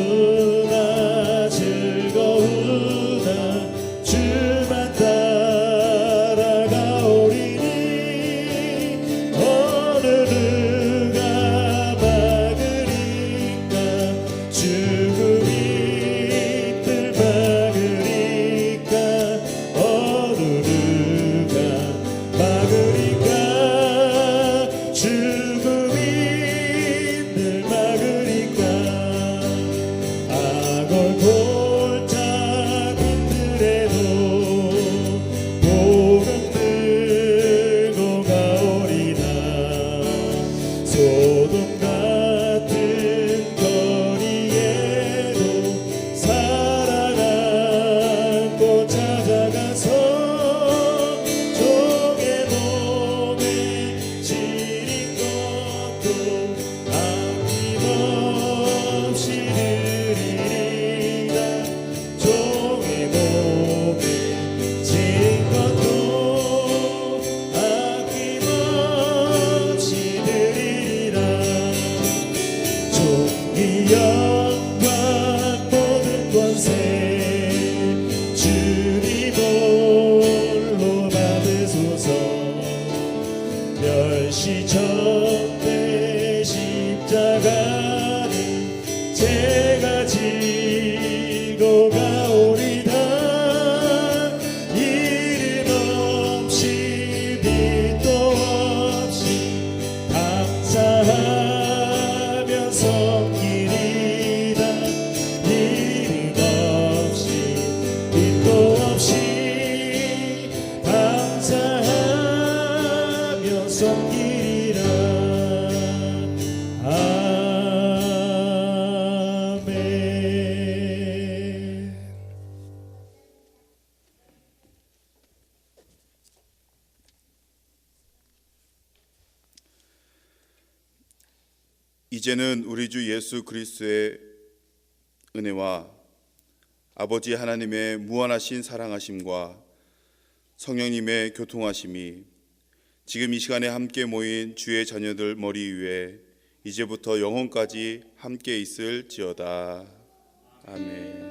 즐거우나 주만 따라가오리니 어느 누가 막으리까. 죽음이 들 막으리까. 어느 누가 막으리까. 죽음이 늘 막으리까. 악을 골짜 빛들에도 복음 들고 가오리라. 소돔 같은 거리에도 사랑하고 찾아가서 종의 몸에 지린 것도 아낌없이 드리리라. 종의 몸에 지린 것도 아낌없이 드리리라. 종기 영광 모든 권세 주님 홀로 받으소서. 멸시전대 십자가를 제가 지고 가오리다. 이름 없이 빛도 없이 감사하며 섬기리다. 이름
이제는 우리 주 예수 그리스도의 은혜와 아버지 하나님의 무한하신 사랑하심과 성령님의 교통하심이 지금 이 시간에 함께 모인 주의 자녀들 머리 위에 이제부터 영원까지 함께 있을지어다. 아멘.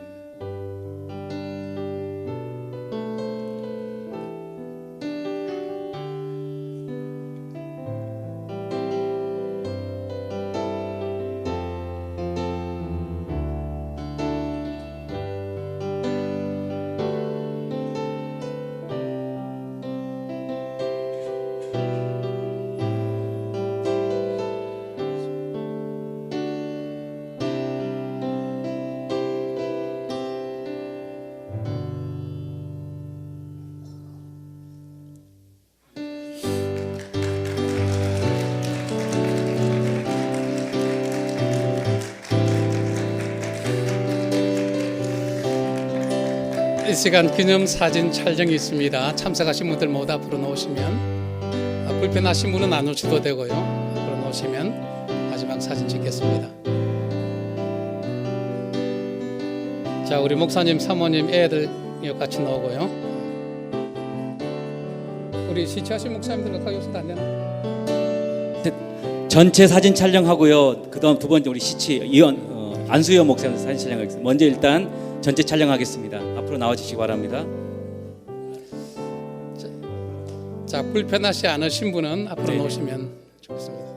이 시간 기념 사진 촬영이 있습니다. 참석하신 분들 모두 앞으로 나오시면, 불편하신 분은 안 오셔도 되고요. 앞으로 나오시면 마지막 사진 찍겠습니다. 자, 우리 목사님, 사모님, 애들 같이 나오고요. 우리 시치하신 목사님들 가까이 오셔도 안 되나?
전체 사진 촬영하고요. 그다음 두 번째 우리 시치 안수여 목사님 사진 촬영하겠습니다. 먼저 일단 전체 촬영하겠습니다. 앞으로 나와주시기 바랍니다.
자, 불편하지 않으신 분은 앞으로 나오시면 좋겠습니다.